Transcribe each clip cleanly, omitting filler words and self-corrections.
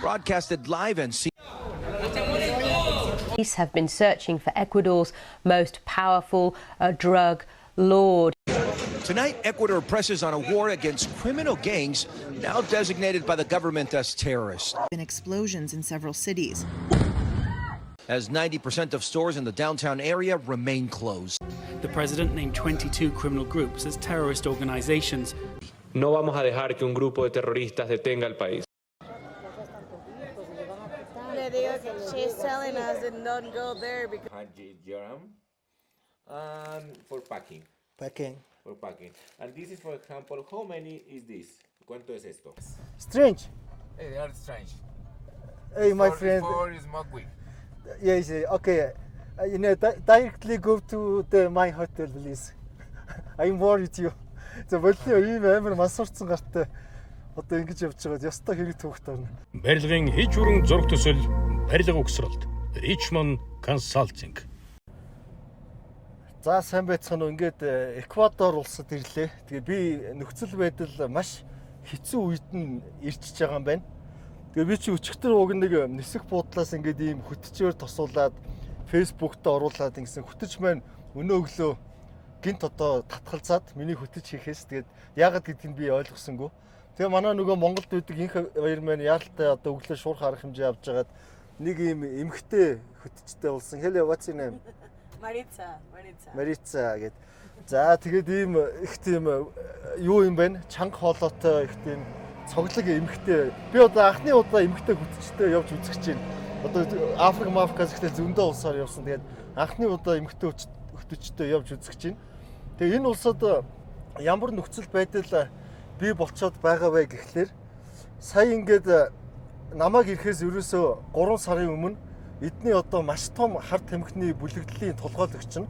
broadcasted live and seen. Police have been searching for Ecuador's most powerful drug lord. Tonight, Ecuador presses on a war against criminal gangs now designated by the government as terrorists. Been explosions in several cities. As 90% of stores in the downtown area remain closed. The president named 22 criminal groups as terrorist organizations. No vamos a dejar que un grupo de terroristas detenga el país. She's telling us that don't go there because for packing. For packing. And this is, for example, how many is this? ¿Cuánto es esto? Strange. Hey, they are strange. Hey, my friend. Four is Mogwai. Yes, okay. Directly go to my hotel, please. I'm worried you. За боллоо ийм амар мансуурсан гартай одоо ингэж явж байгаад ёстой хэрэг түүхт орно. Барилгын хиж бүрэн зураг төсөл барилга угсралт Richmond Consulting. За сайн байцгаана уу. Ингээд Эквадор улсад ирлээ. Тэгээ би нөхцөл байдал маш хэцүү үед нь ирчихэж байгаа юм байна. Тэгээ би чи өчигдөр уг нэг нисэх буудлаас ингээд ийм хөтчөөр тосуулаад Facebook-т оруулаад ингэсэн хөтөч маань өнөө өглөө гинт одоо татгалзаад миний хөтөч хийхээс тэгээд яагаад гэдгийг би ойлгосонгүй. Тэгээ манай нөгөө Монголд үүдэг инх баяр маань яалттай одоо өглөө шуурх арга хэмжээ авч жагаад нэг ийм эмхтэй хөтчтэй болсон. Hello, what's your name? Марица гэд. За тэгээд ийм их тийм юу юм бэ? Чанга хоолойтой их тийм цоглог эмхтэй. Би одоо анхны удаа эмхтэй хөтчтэй явж үзэж чинь. Одоо Африкаас ихтэй зөндөө улсаар явсан. Тэгээд анхны удаа эмхтэй хөтчтэй явж үзэж чинь. Тэгээ энэ улсад ямар нөхцөл байдал бий болцоод байгаа вэ гэхлээр сая ингээд намайг ирэхээс ерөөсөө 3 сарын өмнө эдний одоо маш том харт тамхины бүлэгдлийн толгойлогч нь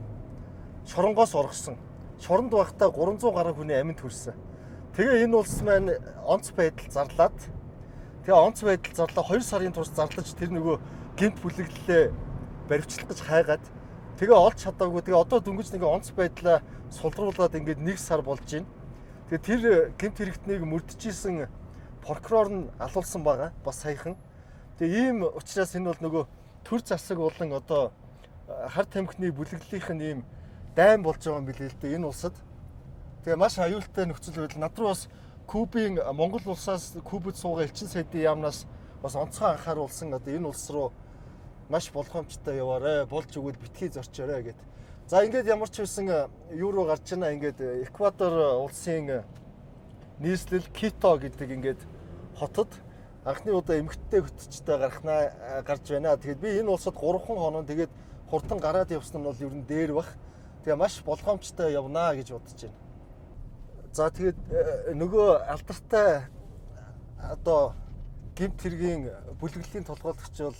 шоронгоос оргосон. Шоронд байхдаа 300 гаруй хүний амьд хүрсэн. Тэгээ энэ улс маань онц байдал зарлаад тэгээ онц байдал зарлаа 2 сарын турш зарлаж тэр нөгөө гэмт бүлэглэлээ баривчлах гэж хайгаад тэгээ олж чадаагүй. Тэгээ одоо дөнгөж нэг онц байдлаа сулруулад ингээд 1 сар болж байна. Тэгээ тэр гэмт хэрэгтнийг мөрдөжсэн прокурор нь алуулсан байгаа. Бас саяхан. Тэгээ ийм учраас энэ бол нөгөө төр засаг болон одоо харт тамхины бүлэглэлийнх нь ийм дайн болж байгаа юм билээ л дээ энэ улсад. Тэгээ маш аюултай нөхцөл байдал. Над руу бас Кубын Монгол улсаас Кубад суугаа элчин сайдын яамнаас бас онцгой анхааруулсан одоо энэ улс руу маш болгоомжтой яваарэ, болж өгвөл битгий зорчоорой гэд. За ингээд ямар ч байсан юу руу гарч байна ингээд Эквадор улсын нийслэл Кито гэдэг ингээд хотод анхны удаа эмэгтэй хөтчтэй гарч байна. Тэгээд би энэ улсад 3 хоног тэгээд хурдан гараад явсан нь бол ер нь дээр бах. Тэгээ маш болгоомжтой явнаа гэж бодож байна. За тэгээд нөгөө алдартай одоо гэмт хэргийн бүлэглэлийн толгойлогч бол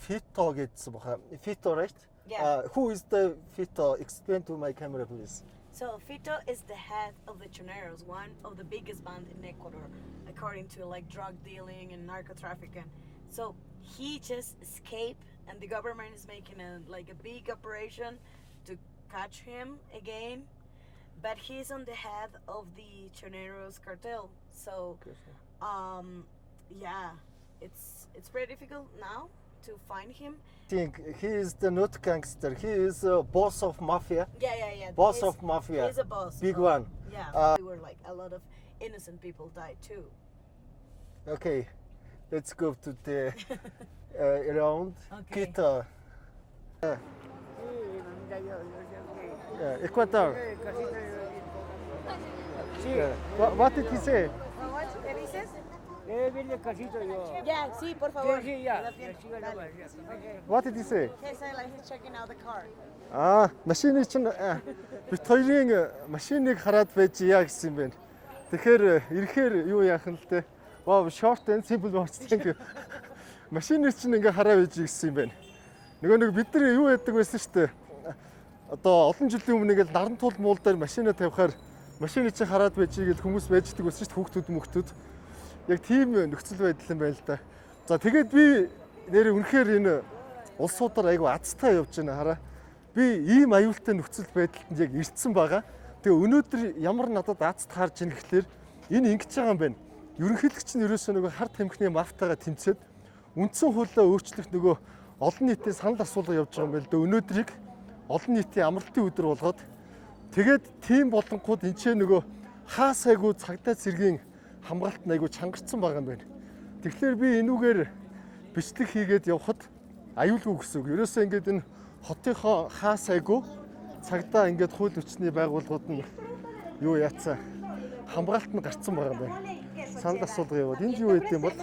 Fito гэдсэн баха. Fito, right? Yeah. Who is the Fito? Explain to my camera, please. So Fito is the head of the Choneros, one of the biggest bands in Ecuador, according to like drug dealing and narco trafficking. So he just escaped, and the government is making a big operation to catch him again. But he's on the head of the Choneros cartel. So, yeah, it's pretty difficult now to find him. I think he is the not gangster. He is a boss of mafia. Yeah. Boss of mafia. He's a boss. Big one. Yeah. There were like a lot of innocent people died too. Okay, let's go to the around Okay. Quito. Ecuador. What did he say? Yeah, sí, por favor. What did he say? He said like he's checking out the car. Машины чинь бит хоёрын машиныг хараад байж яа гэсэн юм байна. Тэгэхээр ирэхээр юу яах нь л те. Wow, short and simple words. Thank you. Машины чинь ингээ хараа байж гэсэн юм байна. Нэг бид нар юу яддаг байсан шүү дээ. Одоо олон жилийн өмнө ингээл наран тул муул дээр машина тавихаар машины чинь хараад байж игээл хүмүүс байждаг байсан шүү дээ. Хүүхдүүд. Яг тийм нөхцөл байдал юм байна л да. За тэгээд би нэр үнэхээр энэ улсуудаар айгу азтай явж байна хараа. Би ийм аюултай нөхцөл байдалд яг ирсэн байгаа. Тэгээ өнөөдөр ямар надад азт харж ийн гэхлээр энэ ингэж байгаа юм байна. ерөнхийлөгч нь ерөөсөө нөгөө хар тамхины мафтагаа тэмцээд үндсэн хуулиа өөрчлөх нөгөө олон нийтийн санал асуулга явж байгаа юм байна л да. Өнөөдрийг олон нийтийн амралтын өдөр болгоод тэгээд тийм болонгууд энэ ч нөгөө хаасайгүй цагдаа цэргийн хамгаалт айгүй чангарсан байгаа юм байна. Тэгэхээр би энүүгээр бичлэг хийгээд явхад аюулгүй гэсэн үг. Ерөөсөө ингээд энэ хотынхоо хаасайгүй цагдаа ингээд хууль хүчний байгууллагууд нь юу яатсан хамгаалт нь гарцсан байгаа юм байна. Санал асуулга яваад энд юу гэдэг юм бол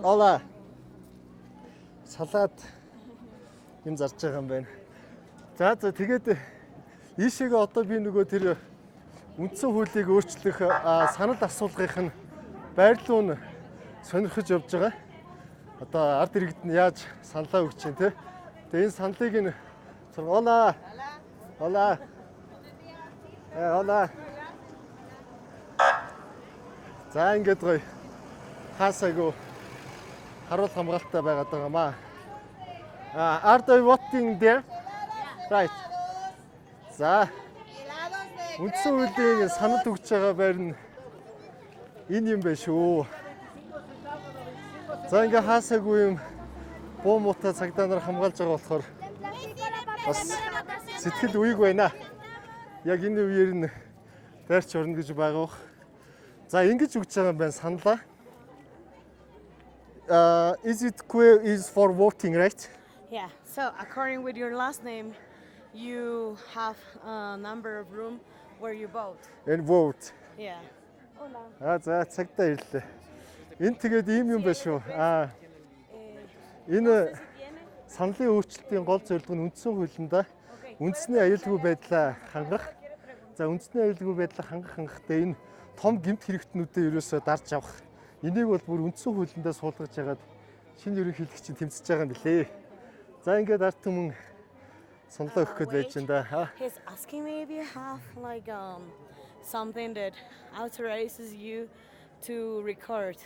Ола салаад юм зарж байгаа юм байна. За тэгээд ийшээгээ одоо би нөгөө тэр үндсэн хуулийг өөрчлөх санал асуулгын байрлал нь сонирхож явж байгаа. Одоо ард иргэд нь яаж саналаа өгч чинь те. Тэгээ энэ саналыг нь Ола за ингээд гоё хаасаагүй харуул хамгаалалттай байгаад байгаа маа. Are they voting there? Right. За. Үндсэн хуулийн санал өгч байгаа байр нь энэ юм байна шүү. За ингээ хаасаагүй юм буу муутай цагдаа нар хамгаалж байгаа болохоор бас сэтгэл үеиг байна. Яг энэ үеэр нь дайрч орно гэж байгаа бох. За ингэж өгч байгаа юм байна саналаа. Is it queer is for voting, right? Yeah. So according with your last name, you have a number of room where you vote. And vote. Yeah. За цагтаа ирлээ. Энэ тэгээд ийм юм байна шүү. Энэ саналын өөрчлөлтийн гол зорилго нь үндсэн хуулиндаа үндэсний аюулгүй байдлаа хангах. За үндэсний аюулгүй байдлаа хангахдаа энэ том гэмт хэрэгтнүүдэд ерөөсөө дарж авах. Энийг бол бүр үндсэн хуулиндаа суулгаж ягаад шинэ ерөнхийлөгч нь тэмцэж байгаа юм билээ. За ингээд ард түмэн саналаа өгөх гээд байж байна. He's asking me if you have like something that authorizes you to record.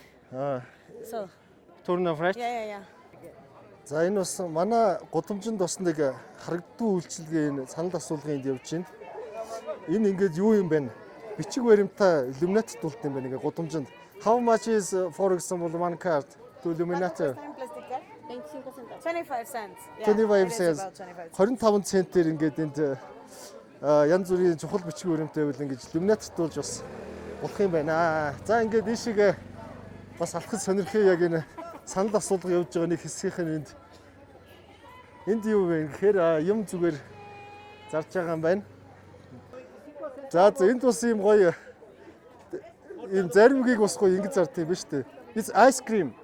So. Turn off, right? Yeah. За энэ бас манай гудамжинд бас нэг харагддгүй үйлчилгээ энэ санал асуулгын энд явж байна. Энэ ингээд юу юм бэ? Бичиг баримтаа иллюминат тулд юм байна ингээд гудамжинд. How much is for example one card to illuminate? 25 cents. 25 cents. 25 центээр ингээд энд янз бүрийн чухал бичиг баримтаа байвал ингээд иллюминат тулж бас болох юм байна. За ингээд ийшээ бас алхаж сонирхъя яг энэ санал асуулга явж байгаа нэг хэсгийнх нь энд юу вэ гэхээр юм зүгээр зарж байгаа юм байна. За энд бас юм гоё ийм заримгийг бас гоё ингэж зард юм ба штэ. It's ice cream.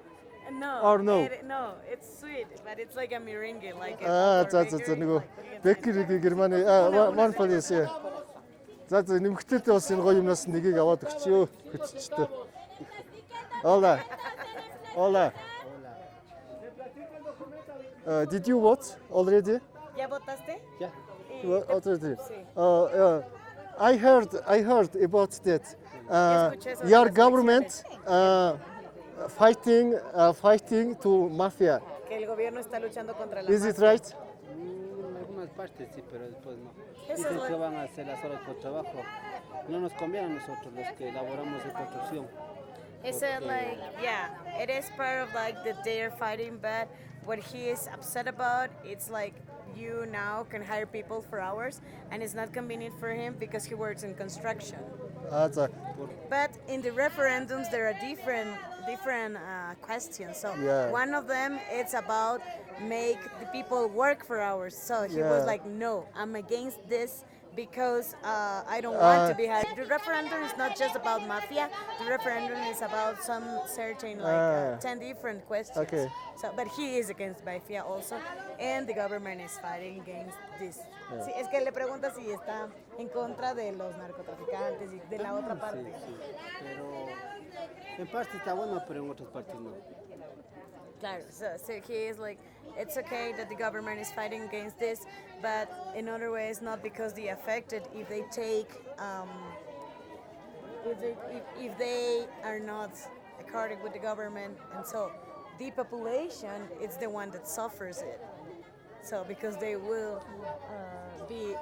No. Or no? No, it's sweet, but it's like a meringue, like. За нөгөө бекерийн Германы one place. За нэмэгтэйтэй бас энэ гоё юмнаас нэгийг аваад өгчөө хөтчтэй. Hola. Did you vote already? ¿Ya votaste? Yeah. Already. I heard about that. Your government fighting to mafia. Que el gobierno está luchando contra la Is it right? En algunas partes sí, pero después no. Dicen que van a hacer las horas por trabajo. No nos conviene a nosotros los que elaboramos en construcción. He said like, yeah, it is part of like that they're fighting, but what he is upset about, it's like you now can hire people for hours, and it's not convenient for him because he works in construction. But in the referendums, there are different questions. So one of them, it's about make the people work for hours. So he was like, no, I'm against this. Because I don't want to be hired. The referendum is not just about mafia. The referendum is about some certain 10 different questions. Okay. So, but he is against mafia also, and the government is fighting against this. Sí, es que le pregunta si está en contra de los narcotraficantes y de la otra parte. Sí, pero en parte está bueno, pero en otras partes no. Claro, so he is like, it's okay that the government is fighting against this, but in other ways, not because the affected, if they take, if they are not according with the government, and so the population is the one that suffers it. So because they will be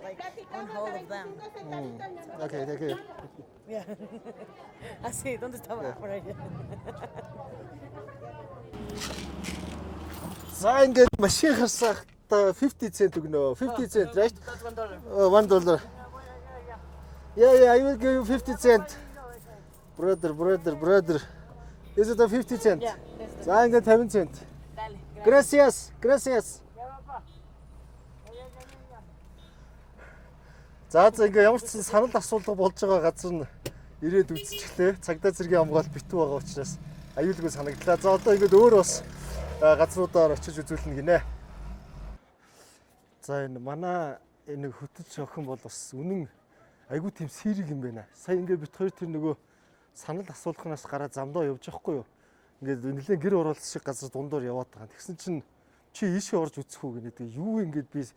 like on hold of them. Okay, thank you. Yeah. Así, ¿dónde estaba? Por ahí. За ингээд машин харсах та 50 cent өгнө. 50 cent, right? That's $1. $1. Yeah, I will give you 50 cent. Brother. Is it a 50 cent? Yeah. За ингээд 50 cent. Dale. Gracias. За ингээ ямар ч санал асуулга болж байгаа газар нь ирээд үзчихлээ. Цагдаа зэргийн хамгаалалт битүү байгаа учраас аюулгүй санагдлаа. За одоо ингээд өөр бас газруудаар очиж үзүүлнэ гинэ. За энэ манай нэг хөтөч охин бол бас үнэн айгүй тийм сэрэг юм байна. Сая ингээд бит хоёр тэр нөгөө санал асуулгахнаас гараа замдаа явж байхгүй юу? Ингээд нэлээд гэр оролт шиг газар дундуур яваад байгаа. Тэгсэн чинь чи ийшээ орж үзэх үү гэнэ. Тэгээ юу ингээд би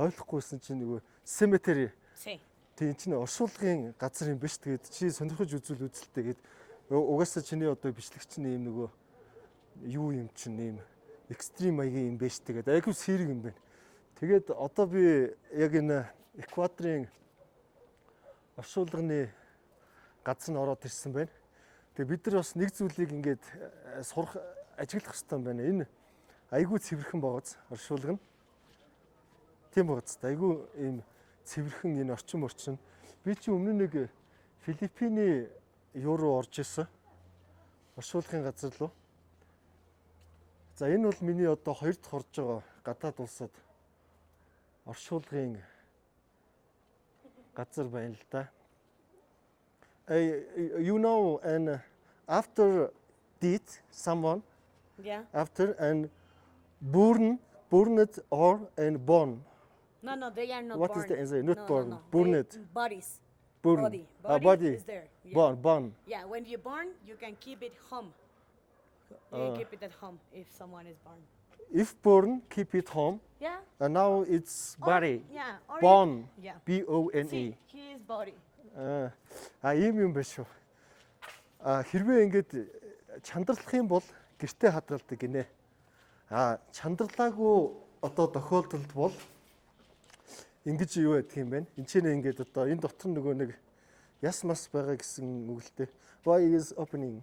ойлгохгүйсэн чинь нөгөө cemetery. Тийм чинь оршуулгын газар юм биш. Тэгээд чи сонирхож үзүүл үзэлтэй гээд угаасаа чиний одоо бичлэгч нь юм нөгөө юу юм чинь юм экстрим маягийн юм биш. Тэгээд айгүй сэрэг юм байна. Тэгээд одоо би яг энэ Эквадорын оршуулгын газар нь ороод ирсэн байна. Тэгээ бид нар бас нэг зүйлийг ингээд сурах ажиглах хэрэгтэй юм байна. Энэ айгүй цэвэрхэн байгааз оршуулга нь. Тийм байгааз. Айгүй ийм цэвэрхэн энэ орчин. Би чи өмнө нэг Филиппиний руу орж исэн. Оршуулгын газар руу. За энэ бол миний одоо хоёр дахь орж байгаа гадаад улсад оршуулгын газар байна л да. You know, and after did someone, after and burned or and born. No, they are not What born. is the answer? Not born. No. Burned. Bodies. Burned. Body is there. Yeah. Born. Yeah, when you're born, you can keep it home. You can keep it at home if someone is born. If born, keep it home. Yeah. And now it's body. Yeah. Or Born. Yeah. B-O-N-E. See, he is body. Ийм юм байна шүү. Хэрвээ ингээд чандралах юм бол гэртээ хадгалдаг гинэ. Чандралаагүй одоо тохиолдолд бол ингэж юу байдаг юм бэ? Энд чинь ингээд одоо энэ дотор нөгөө нэг яс мас байгаа гэсэн үгэлтэй. Why is opening?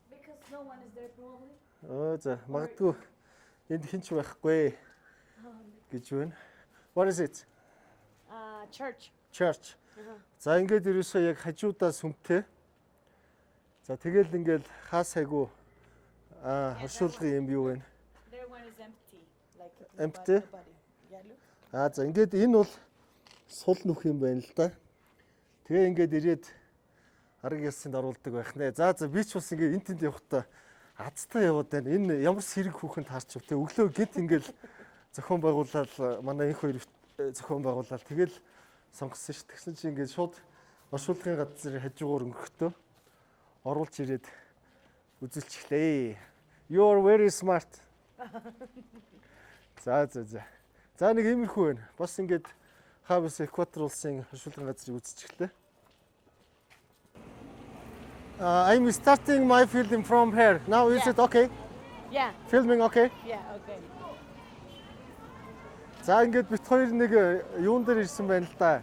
Because no one is there probably. За магадгүй энд хинч байхгүй гэж байна. What is it? Church. За ингээд ерөөсөө яг хажуудаа сүмтэй. За тэгэл ингээд хаасайгу оршуулгын юм юу вэ? Their one is empty. Like Empty? body. Yeah, look. За ингээд энэ бол сул нүх юм байна л да. Тэгээ ингээд ирээд арга ялсанд оруулдаг байх нэ. За би ч бас ингээд энэ тэнд явахдаа азтай яваад байна. Энэ ямар сэрэг хүүхэн таарч вэ? Өглөө гинт ингээд зохион байгуулалт манай энэ хоёр зохион байгуулалт тэгэл сонгосон шүү. Тэгсэн чинь ингээд шууд оршуулгын газрын хажуугаар өнгөрөхдөө оруулж ирээд үзүүлчихлээ. You are very smart. За. За нэг иймэрхүү байна. Бас ингээд хавс Эквадор улсын оршуулгын газрыг үзчихлээ. I'm starting my film from here. Now is it okay? Yeah. Filming okay? Yeah, okay. За ингээд бит хоёр нэг юун дээр ирсэн байна л да.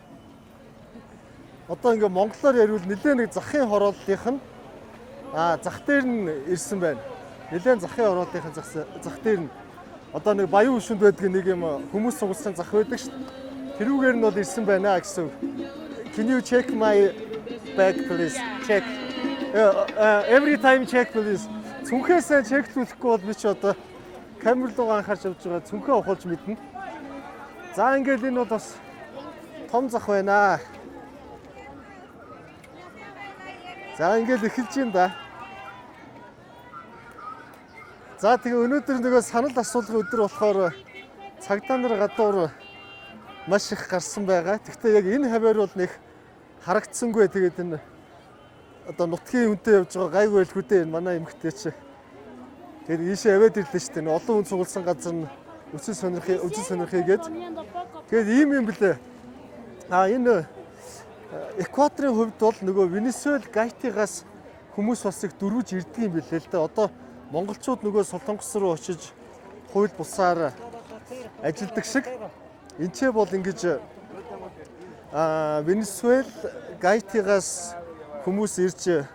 Одоо ингээд монголоор ярил нэлээ нэг захын хорооллынх нь зах дээр нь ирсэн байна. Нэлээд захын хорооллынхын зах дээр нь одоо нэг баян өшөнд байдаг нэг юм хүмүүс сугалсан зах байдаг шүү дээ. Тэрүүгээр нь бол ирсэн байна гэсэн. Can you check my bag please? Check. Every time check please. Цүнхээсээ чеклүүлэхгүй бол би ч одоо камер руу анхаарч явж байгаа цүнхээ ухуулж мэднэ. За ингээд энэ бол бас том зах байна. За ингээд эхэлж юм да. За тэгээ өнөөдөр нөгөө санал асуулгын өдөр болохоор цагдаа нар гадуур маш их гарсан байгаа. Гэхдээ яг энэ хаваар бол нэг харагдсангүй. Тэгээд энэ одоо нутгийн үнтэй явж байгаа гайгүй байлгүй дээ манай эмэгтэй чи. Тэгээд ийшээ аваад ирлээ шүү дээ. Олон хүн цугласан газар нь үсэл сонирхъя гээд. Тэгээд ийм юм блэ. Энэ Эквадорын хувьд бол нөгөө Венесуэл Гайтигаас хүмүүс бас их дөрвөж ирдэг юм билээ л дээ. Одоо монголчууд нөгөө Солонгос руу очиж хууль бусаар ажилладаг шиг энэ ч бол ингэж Венесуэл Гайтигаас хүмүүс ирж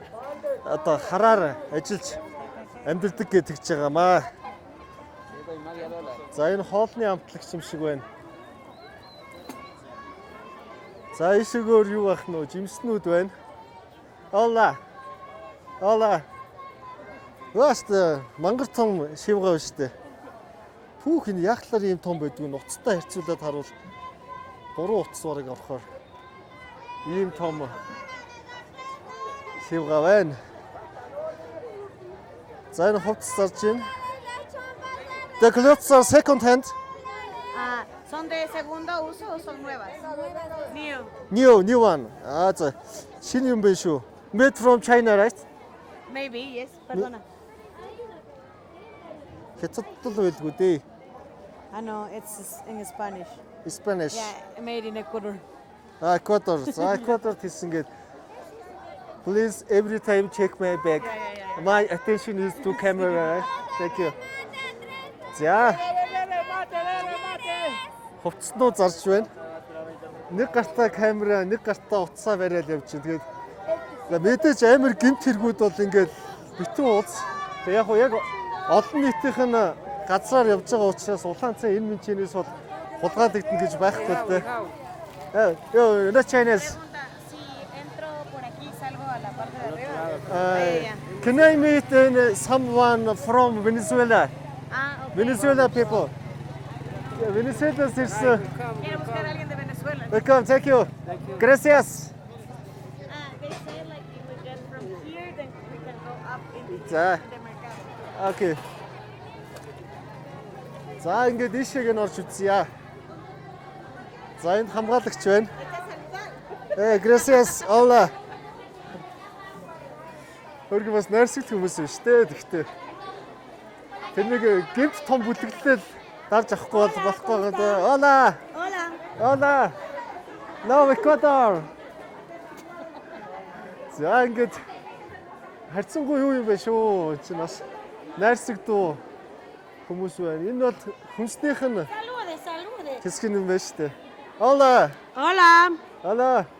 одоо хараар ажиллаж амьдардаг гэж тэгж байгаамаа. За энэ хоолны амтлагч юм шиг байна. За ишгээр юу байх нь вэ? Жимснүүд байна. Ола. Вааст мангар том шивгаа шүү дээ. Пүүх энэ яг талаар ийм том байдгүй нь уцтай харьцуулаад харуул 3 утас бараг орохоор ийм том шивгаа байна. За энэ хувцас зарж байна. The clothes are second hand. ¿Son de segundo uso o son nuevas? New one. За шинэ юм байна шүү. Made from China, right? Maybe, yes. Perdona. Хятад л байлгүй дээ. I know, it's in Spanish. Spanish. Yeah, made in Ecuador. Ecuador. За Ecuador гэсэн гээд please every time check my bag. Yeah. My attention is to camera. Thank you. За. Хувцсноо зарж байна. Нэг гартаа камера, нэг гартаа утсаа бариад явж байна. Тэгээд мэдээж амар гэмт хэрэгүүд бол ингээд битүү ууц. Тэг яг олон нийтийнх нь газраар явж байгаа учраас улаан цай энэ мэнчнээс бол хулгайлагдана гэж байхгүй л дээ. Yo, no Chinese. Si entro por aquí, salgo a la parte de arriba. Can I meet someone from Venezuela? Okay. Venezuela people. Yeah, Venezuela is. Quiero buscar a alguien de Venezuela. Welcome, thank you. Gracias. They say like if we get from here, then we can go up in За. the mercado. Okay. За ингээд ийшээ н орж үзье. За энд хамгаалагч байна. Gracias. Hola. Өөргөө бас найрсагт хүмүүс байна шүү дээ. Тэгтээ. Тэр нэг гэмт том бүлэглэлээр дарж авахгүй бол болохгүй гэдэг. Hola. No Ecuador. За ингээд харьцангуй юу юм бэ шүү. Чи бас найрсагдуу хүмүүс байна. Энэ бол хүнснийх нь Saludes. хэсэг юм байна шүү дээ. Hola.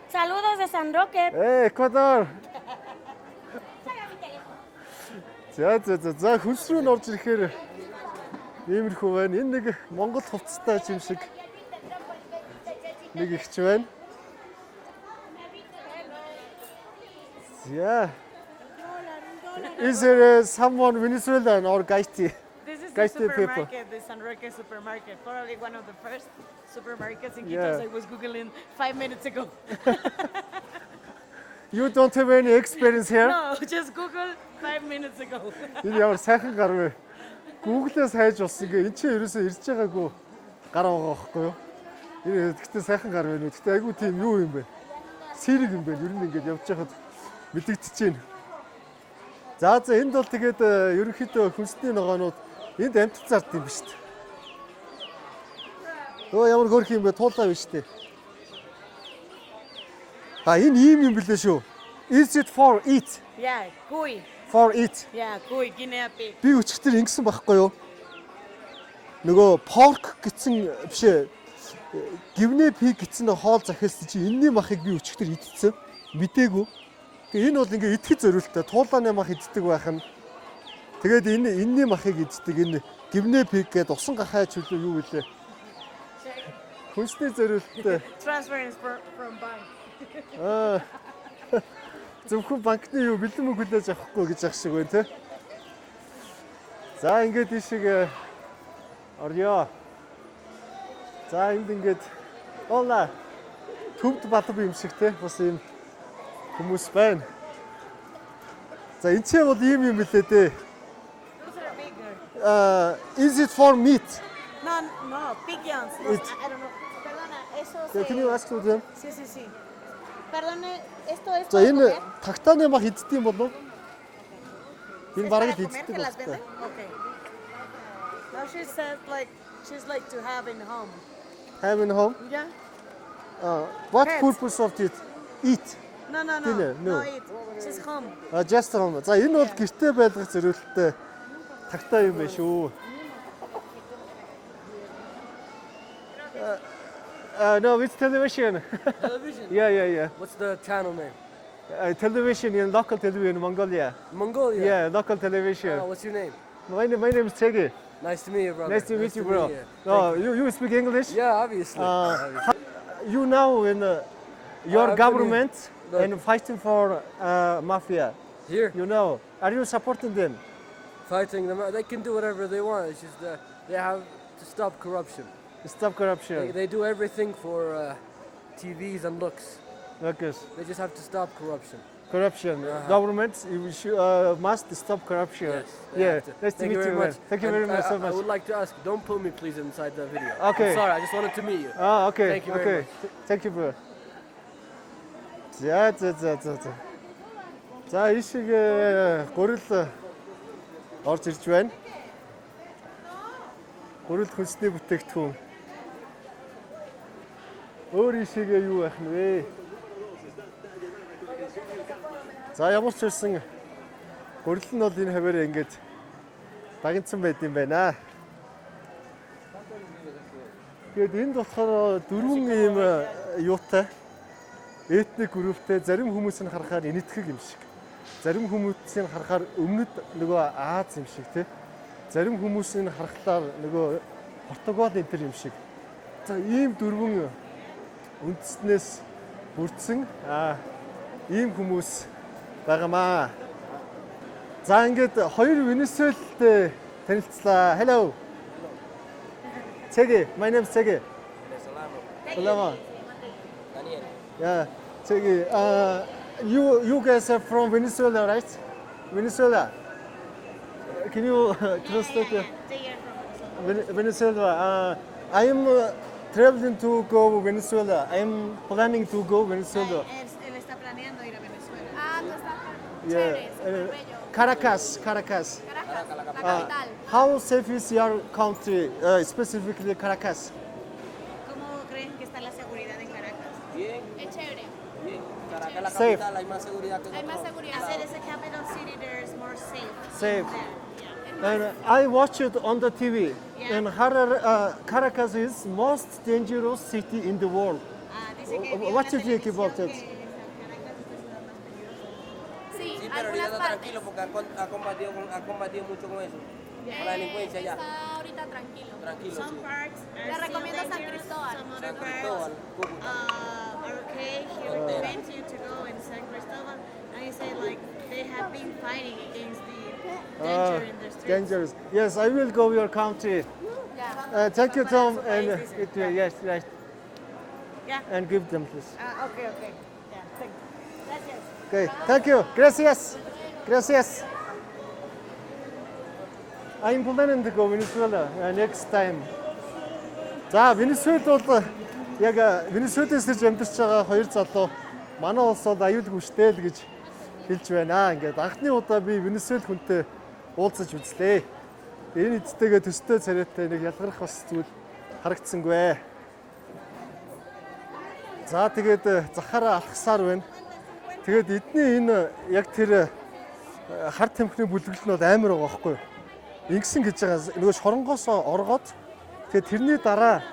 Saludos de San Roque. Ecuador. За хүнс рүү н орж ирэхээр иймэрхүү байна. Энэ нэг Монгол хувцастай юм шиг нэг ихч байна. Yeah. Is there someone Venezuelan or Gaiti? This is the Gaiti people. supermarket, the San Roque supermarket. Probably one of the first supermarkets in Quito. I was Googling 5 minutes ago. You don't have any experience here? No, just Google 5 minutes ago. Энэ ямар сайхан гар вэ? Google-ээс хайж болсон ингээ эн чинь ерөөсөө ирж байгаагүй гар байгаа байхгүй юу? Энэ гэхдээ сайхан гар байна уу? Гэхдээ айгүй тийм юу юм бэ? Сэрэг юм байна. Ер нь ингээд явж байхад мэдэгдэж байна. За энд бол тэгээд ерөнхийдөө хүнсний ногоонууд энд амтд зард юм биш үү? Өө ямар хөрх юм бэ? Туулаа биш үү? Энэ ийм юм билээ шүү. Is it for eat? Yeah, cuy. For eat. Yeah, cuy, guinea pig. Би өчигдөр ингэсэн байхгүй юу? Нөгөө pork гэсэн биш ээ. Гивнэ пиг гэсэн хоол захиалсан чи энэний махыг би өчигдөр идсэн. Мэдээгүй. Тэгээ энэ бол ингээ идэхэд зориултаа туулааны мах иддэг байх нь. Тэгээд энэний махыг иддэг энэ гивнэ пиг гэдэг усан гахай чөлөө юу вэ? Хүнсний зориултаа. Transference from bank. Зөвхөн банкны юу бэлэн мөнгө хүлээж авахгүй гэж ах шиг байна те. За ингээд ийшээ орё. За энд ингээд Ола төвд балб юм шиг те бас ийм хүмүүс байна. За энэ ч бол ийм юм билээ дээ. Those are bigger. Is it for meat? No, pigeons. I don't know. Perdona, eso Can you ask them? Sí. Perdone, esto es За para энэ comer? тагтааны мах иддэг юм болов уу? Энэ ¿Es бараг para comer иддэг que las байна. venden? Okay. Now she says like she's like to have in home. Have in home? Yeah? What Pets. purpose of it? Eat. No. Dinner, no. No eat. She's home. Just home. За энэ бол гэртээ байлгах зориулттай тагтаа юм байна шүү. No, it's television. Television? Yeah. What's the channel name? television in local television in Mongolia. Mongolia? Yeah, local television. What's your name? My name is Chegi. Nice to meet you, brother. Nice to meet you, bro. Oh, you speak English? Yeah, obviously. You know in your I've been government here. and fighting for mafia. Here, You know, are you supporting them? fighting them. They can do whatever they want. It's just they have to stop corruption. Stop corruption. They do everything for TVs and looks. Okay. They just have to stop corruption. Corruption. Government must stop corruption. Yes. they Yeah. have to. Nice to Thank meet you very you, man. much. Thank you And, very much so I much. would like to ask, don't pull me please inside the video. Okay. I'm sorry, I just wanted to meet you. Okay. Thank you very Okay. Thank you, bro. За. За, ишигээ гурил орж ирж байна. Гурил хүнсний бүтээгдэхүүн. Өөр ишигээ юу байх нь вэ? За, ямар ч байсан гурил нь бол энэ хаваараа ингэж дагнцсан байд юм байна. Тэгээд энд болохоор дөрвөн ийм юутай этник групптэй зарим хүмүүс нь харахаар энэтхэг юм шиг. Зарим хүмүүсийн харахаар өмнөд нөгөө Аз юм шиг тий. Зарим хүмүүсийн харахаар нөгөө Португал энэ төр юм шиг. За ийм дөрвөн үндэснээс бүрдсэн ийм хүмүүс байгаамаа. За ингээд хоёр Венесуэлтэй танилцлаа. Hello. Chegi, my name is Chegi. Salama. Daniel. Yeah, Chegi. You guys are from Venezuela, right? Venezuela. Can you translate? Venezuela. I am traveling to go Venezuela. I am planning to go Venezuela. Él está planeando ir a Venezuela. Ah, tú estás Yeah. súper bello. Caracas. Caracas, la capital. How safe is your country, specifically Caracas? ¿Cómo creen que está la seguridad en Caracas? Bien, Es chévere. bien. Caracas la Safe. capital, hay más seguridad que en Hay más otros. seguridad. I said it's a capital city. There's more safe. Safe. There. And I watched it on the TV. Yeah. And Caracas is most dangerous city in the world. Dice que vio What en do la you think about televisión it? que Caracas es la ciudad más peligrosa. Sí, Sí, pero ahorita algunas está partes. tranquilo porque ha combatido mucho con eso. Con la delincuencia ya. Está ahorita tranquilo. Tranquilo, Some sí. parts are Le still recomiendo San dangerous, Cristóbal. Some other San parts Cristóbal, Cúcuta. are okay. He recommends you to go in San Cristobal. And he said like they have been fighting against the danger in the streets. Dangerous. Yes, I will go your country. Ya. Thank you, Tom. And This is yes, yes. Yeah. And give them please. Okay. Yeah. Thank you. Gracias. Okay, thank you. Gracias. Gracias. I'm planning to go Venezuela next time. За, Венесуэлд бол яг Венесуэлээс ирж амьдарч байгаа хоёр залуу манай улс бол аюулгүй штэй л гэж хэлж байна. Ингээд анхны удаа би Венесуэл хүнтэй уулзаж үзлээ. Энэ эцтэйгээ төстэй царайтай нэг ялгарх бас зүйл харагдсангүй. За тэгээд захаараа алхсаар байна. Тэгээд эдний энэ яг тэр хар тамхины бүлэглэл нь бол амар байгаа байхгүй юу? Ингэсэн гэж байгаа нөгөө шоронгоосоо оргоод тэгээд тэрний дараа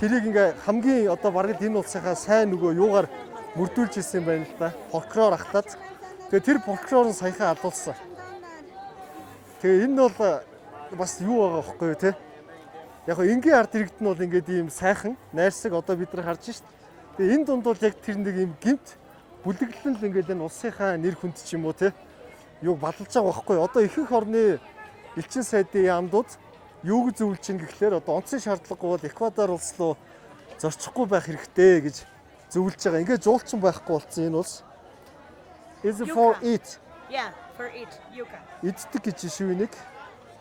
тэрийг ингээ хамгийн одоо бараг энэ улсынхаа сайн нөгөө юугаар мөрдүүлж ирсэн байна л да. Прокурор ахтаад. Тэгээд тэр прокурор нь саяхан алуулсан. Тэгээ энэ бол бас юу байгаа байхгүй юу те? Яг хоо энгийн ард иргэд нь бол ингээд ийм сайхан найрсаг одоо бид нар харж шít. Тэгээ энэ дунд бол яг тэр нэг ийм гэмт бүлэглэл л ингээд энэ улсынхаа нэр хүнд ч юм уу те юуг бадалж байгаа байхгүй юу? Одоо ихэнх орны элчин сайдын яамдууд юуг зөвлөж чинь гэхлээр одоо онцгийн шаардлагагүй бол Эквадор улс руу зорчихгүй байх хэрэгтэй гэж зөвлөж байгаа. Ингээд жуулчин байхгүй болсон энэ улс. Is it for eat? Yeah, for it. Yuca. Иддэг гэж шивнийг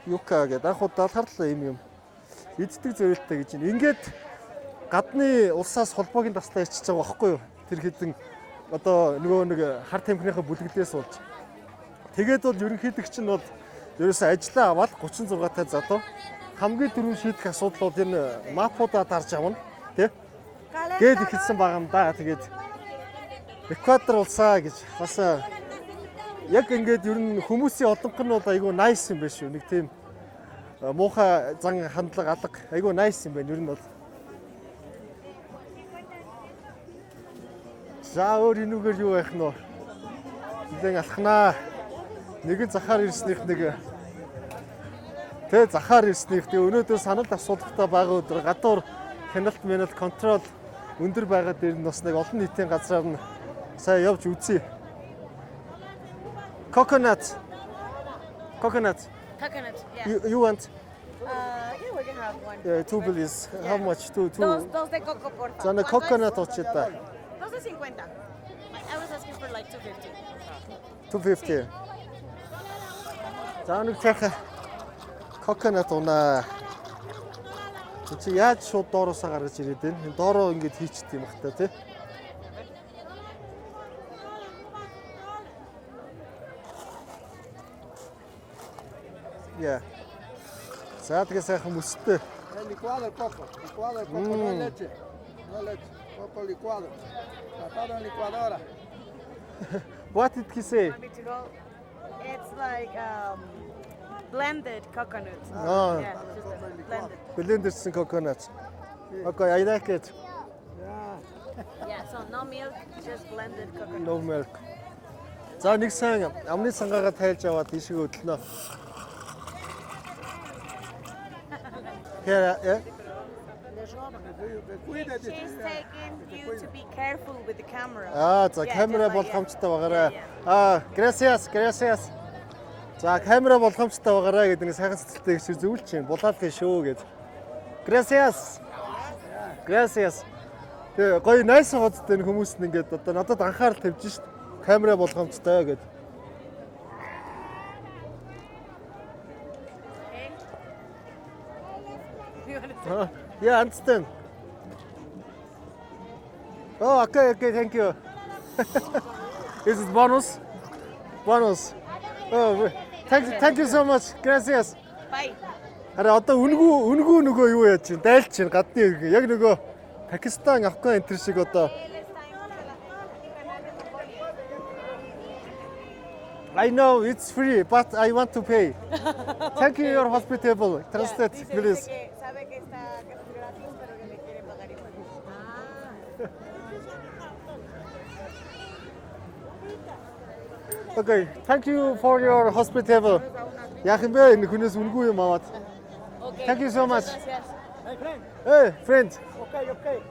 юка гэдэг анх удаа талхарлаа юм. Иддэг зөвлөлттэй гэж байна. Ингээд гадны улсаас холбоог нь таслаа ичиж байгаа байхгүй юу? Тэр хэдэн одоо нөгөө нэг хар тамхиныхаа бүлэглээс болж. Тэгээд бол ерөнхийдөгч нь бол ерөөсөө ажиллаа аваад 36 таа залуу хамгийн түрүүн шийдэх асуудал бол энэ мапуудаа дарж авна тий. Гээд ихэлсэн байгаа юм да. Тэгээд Эквадор улсаа гэж бас яг ингээд ер нь хүмүүсийн одонх нь бол айгүй nice юм байна шүү. Нэг тийм муухай зан хандлага алга айгүй nice юм байна ер нь бол. За өөр энүүгээр юу байх нь вэ? Нэлээд алхнаа. Нэгэн захаар ирснийх нэг захаар ирснийх өнөөдөр санал асуулгатай байгаа өдөр гадуур хяналт минут контрол өндөр байгаа дээр нь бас нэг олон нийтийн газраар нь сайн явж үзье. Coconut. Yeah. You want Yeah, we can have one. 2 please. How much? Two. Dos de coco, por favor. За нэг coconut очита. Dos de 50. I was asking for like 250. 250. За нэг цаха coconut унаа. Чи яаж шууд доороосоо гаргаж ирээд байна? Доороо ингэж хийчихдээ юм бах та тий. Yeah. За тэгээ сайхан мөстэй. Licuado el coco no hay leche. No hay leche. Coco licuado. Tratado en licuadora. What did he say? Want me to go? It's like blended coconut. Oh. Yeah, just blended. Blended coconut. Okay, I like it. Yeah, so no milk, just blended coconut. No milk. За нэг сайн амны сангаагаа тайлж аваад ийшээ өдлөнө. Here, yeah. She's taking you to be careful with the camera. За камера болгоомжтой байгаарай. Gracias. За камера болгоомжтой байгаарай гэдэг нэг сайхан сэтгэлтэй гэж зөвлөж чинь булаалын шүү гэж. Gracias. Тэгээ гоё найс хоцтой хүмүүс нь ингээд одоо надад анхаарал тавьж шít. Камера болгоомжтой гэд. Yeah, understand. Oh, okay, thank you. This is bonus. Oh, thank you so much. Gracias. Bye. Хараа одоо үнгүү нөгөө юу яаж чинь дайлч чинь гадны иргэн яг нөгөө Пакистан, Афган энэ төр шиг одоо I know it's free but I want to pay. Thank you, your hospitable. Translate, please. Sabe que está gratis, pero que le quiere pagar igual. Okay, thank you for your hospitable. Яах юм бэ? Энэ хүнээс үнгүй юм аваад. Thank you so much. Hey, friend.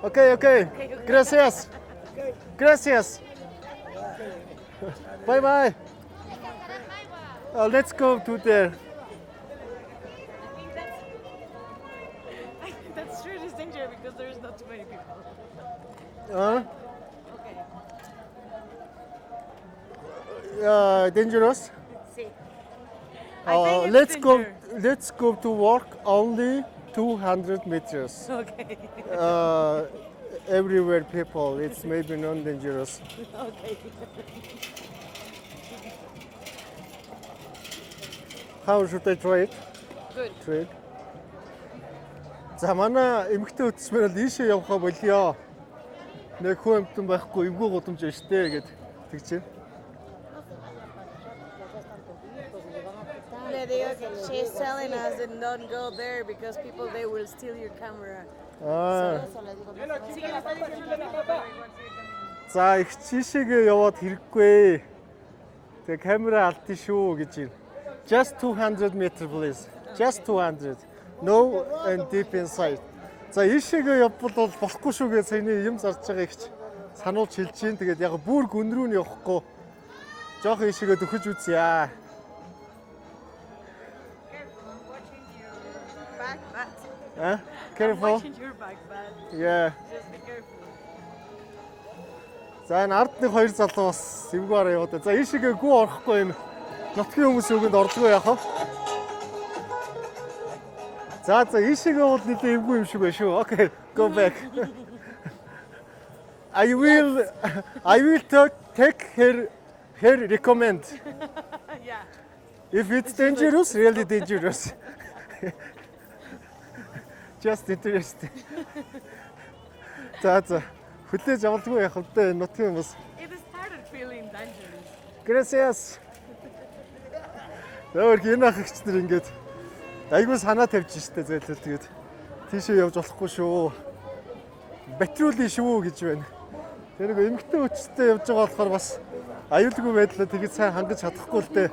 Okay. Gracias. Bye. Let's go to there. That street is dangerous because there is not too many people. Dangerous. See. Let's go to work only 200 meters. Okay. Everywhere people, it's maybe non-dangerous. Okay. How should I try it? Good. Try it. За манай эмэгтэй хөтсмөр л ийшээ явахаа болио. Нэг хүн амтан байхгүй эвгүй гудамж байна штэ гэд тэгж байна. She's telling us that don't go there because people they will steal your camera. За их чишээгээ яваад хэрэггүй. Тэгээ камера алдсан шүү гэж байна. Just 200 meter please. Just 200. No and deep inside. За ийшээгээ явбал бол болохгүй шүү гэж саяны юм зарж байгаа ихч сануулж хэлж чинь. Тэгээд яг бүр гүн рүү нь явахгүй. Жоох ийшээгээ дөхөж үзье. Careful. Watching your back, bad. Yeah. Just be careful. За энэ ардны хоёр залуу бас эвгүүрээ яваад. За ийшээгээ гүү орохгүй юм. Нутгийн хүмүүс өгөнд ордгоо яах вэ? За ийшээгээ бол нэлээ эвгүй юм шиг байна шүү. Okay, go back. I will take her recommend. Yeah. If it's dangerous, really dangerous. Just interesting. За хүлээж авалгүй яах вэ нутгийн хүмүүс. It started feeling dangerous. Gracias. Өөр гинах ихчдэр ингээд айгүй санаа тавьж штэ зөөлөл тэгээд тийшээ явж болохгүй шүү. Патрулийн шүү гэж байна. Тэр нэг эмгтэн хүчтэй явж байгаа болохоор бас аюулгүй байдлаа тэгж сайн хангаж чадахгүй л дээ.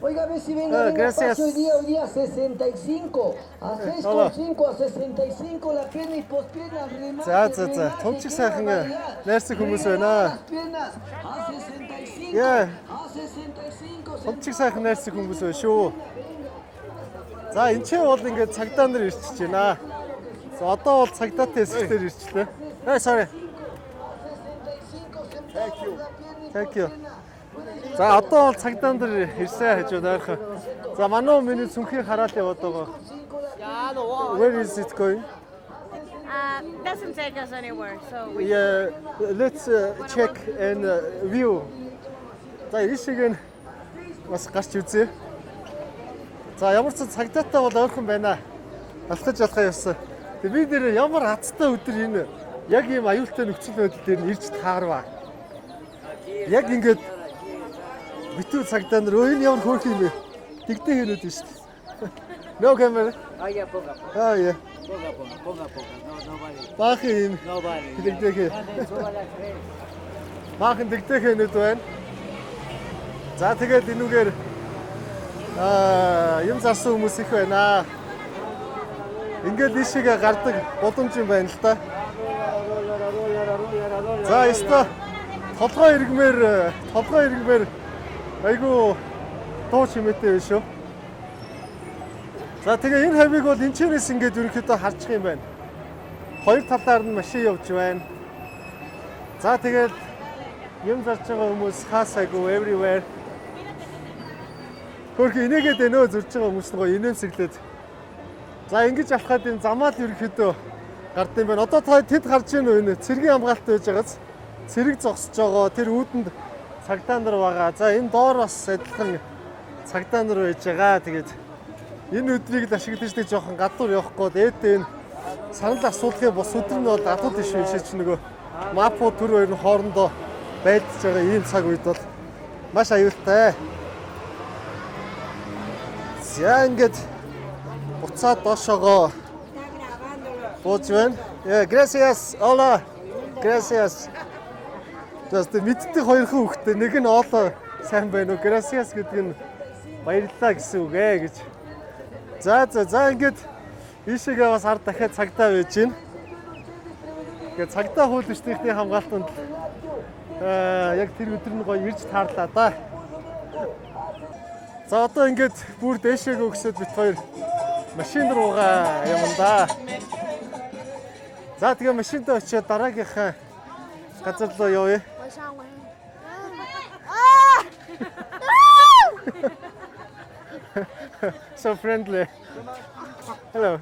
Óigame si venga en el espacio hoy día 65. A 6,5 a 65 la pierna y pospierna remate. За. Томчиг сайхан найрсаг хүмүүс байна. A 65. Яа. A 65. Томчиг сайхан найрсаг хүмүүс байна шүү. За энэ ч бол ингээд цагдаа нар ирчихэж байна. За одоо бол цагдаатай хэсгээр ирчлээ. Sorry. Thank you. За одоо бол цагдаа нар ирсэн хажууд ойрхон. За манай миний сүнхийг хараад яваад байгаа. Where is it going? Doesn't take us anywhere, so we... Yeah, let's check and view. За ийшээ нь бас гарч үзье. За ямар ч цагдаатай бол ойрхон байна. Алтаж алхаа явсан. Тэг би нэр ямар хацтай өдөр энэ яг ийм аюултай нөхцөл байдал дээр ирж таарваа. Яг ингээд битүү цагдаа нар энэ ямар хөөх юм бэ? Тэгдэ хийнүүд шүү дээ. No camera. Yeah, ponga. Yeah. Ponga. No, Баахан. nobody. Тэгдэ. Suba las tres. Баахан тэгдэ хийнүүд байна. За тэгээд энүүгээр юм зарсан хүмүүс их байна. Ингээд ийшээгээ гардаг боломж юм байна л да. За ёстой толгой иргмээр айгу дуу чимээтэй байна шүү. За тэгээ энэ хавийг бол энэчнээс ингээд ерөнхийдөө харчих юм байна. Хоёр талаар нь машин явж байна. За тэгээд юм зарж байгаа хүмүүс хаасаагүй everywhere. Хөрх инээгээд өнөө зурж байгаа хүмүүс нь гоё инээмсэглээд. За ингэж алхаад энэ замаа л ерөнхийдөө гард юм байна. Одоо та тэд гарч ийн үү нэ? Цэргийн хамгаалалт байж байгаас цэрэг зогсож байгаа. Тэр үүдэнд цагдаа нар байгаа. За энэ доор бас адилхан цагдаа нар байж байгаа. Тэгээд энэ өдрийг л ашиглаж нэг жоохон гадуур явахгүй. Дээдээ энэ санал асуулгын бус өдөр нь бол гадууд иш биш нөгөө мапо төр хоёр нь хоорондоо байлдж байгаа ийм цаг үед бол маш аюултай. За ингээд буцаад доошоогоо бууж байна. Gracias. Hola. Gracias. Just мэддэг хоёрхан хүүхдээ нэг нь оолоо сайн байна уу? Gracias гэдэг нь баярлалаа гэсэн үг ээ гэж. За ингээд ийшээгээ бас ард дахиад цагдаа байж гин. Тэгээд цагдаа хууль эрхтний хамгаалтанд яг тэр өдөр нь гоё ирж таарлаа да. За одоо ингээд бүр дээшээгээ өгсөд бит хоёр машин руугаа явна да. За тэгээ машиндаа очиод дараагийнхаа газар руу явъя. So friendly. Hello.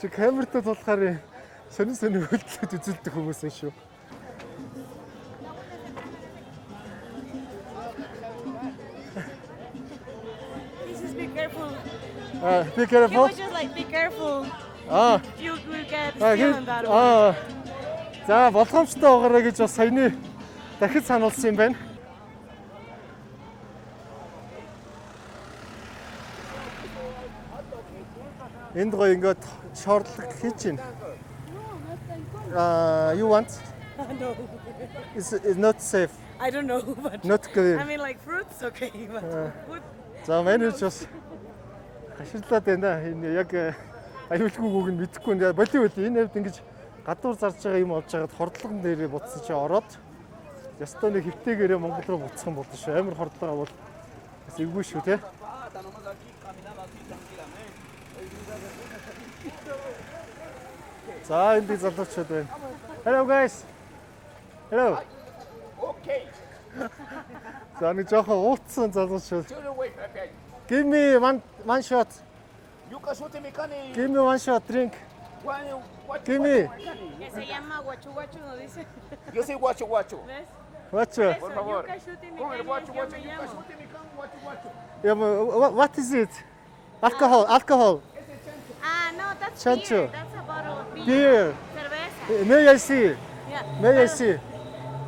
Чи камертаа тулахаар сонин хөлтлөд үзүүлдэг хүмүүс байна шүү. Be careful. Be careful. He was just like, be careful. You will get stolen that way. За болгоомжтой байгаарай гэж бас саяны дахид сануулсан юм байна. Энд гоё ингээд шордлог хийж байна. You want? No. It's not safe. I don't know, but Not clear. I mean, like fruits, okay, but food. За менеж бас хаширлаад байна. Энэ яг аюулгүйг нь мэдэхгүй нэ боли энэ хэвд ингэж гадуур зарж байгаа юм олж хагаад хордлогон дээрээ буцсан чи ороод ястаа нэг хөвтэйгээрээ Монгол руу буцсан болно шүү. Амар хордлогоо бол бас эвгүй шүү те. За энэ би залуучууд байна. Hello guys. Hello. Okay. За нэг жоохон ууцсан залуучууд. Give me one shot. You can shoot me, Cani. Give me one shot, drink. Give me. Que se llama guachu guachu, no dice. Yo soy guacho guacho. ¿Ves? Guacho. Por favor. Con el guacho guacho, you can shoot me, guacho guacho. Yeah, but what is it? Alcohol. No, that's Chancho. beer. That's a bottle of Beer. Cerveza. May I see? Yeah. May I see?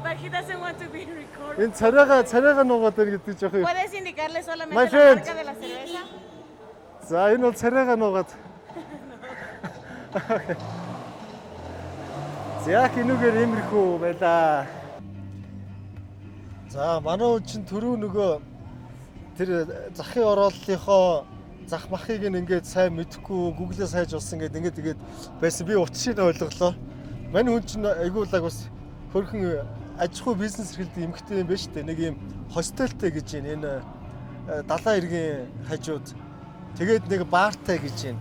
But he doesn't want to be recorded. Энэ царайгаа нуугаад байна гэдэг жоох юм. ¿Puedes indicarle solamente My la friend. marca de la cerveza? За энэ бол царайгаа нуугаад. За киногээр иймэрхүү байлаа. За манай хүн чинь түрүү нөгөө тэр захын ороллынхоо зах махыг ингээд сайн мэдэхгүй Google-ээс хайж олсон ингээд тэгээд байсан. Би утшийг ойлголоо. Манай хүн чинь айгуулаг бас хөрхэн аж ахуй бизнес эрхлэлт эмгтэй юм байна шүү дээ. Нэг юм хостелтэй гэж энэ далайн иргэн хажууд. Тэгээд нэг баартай гэж байна.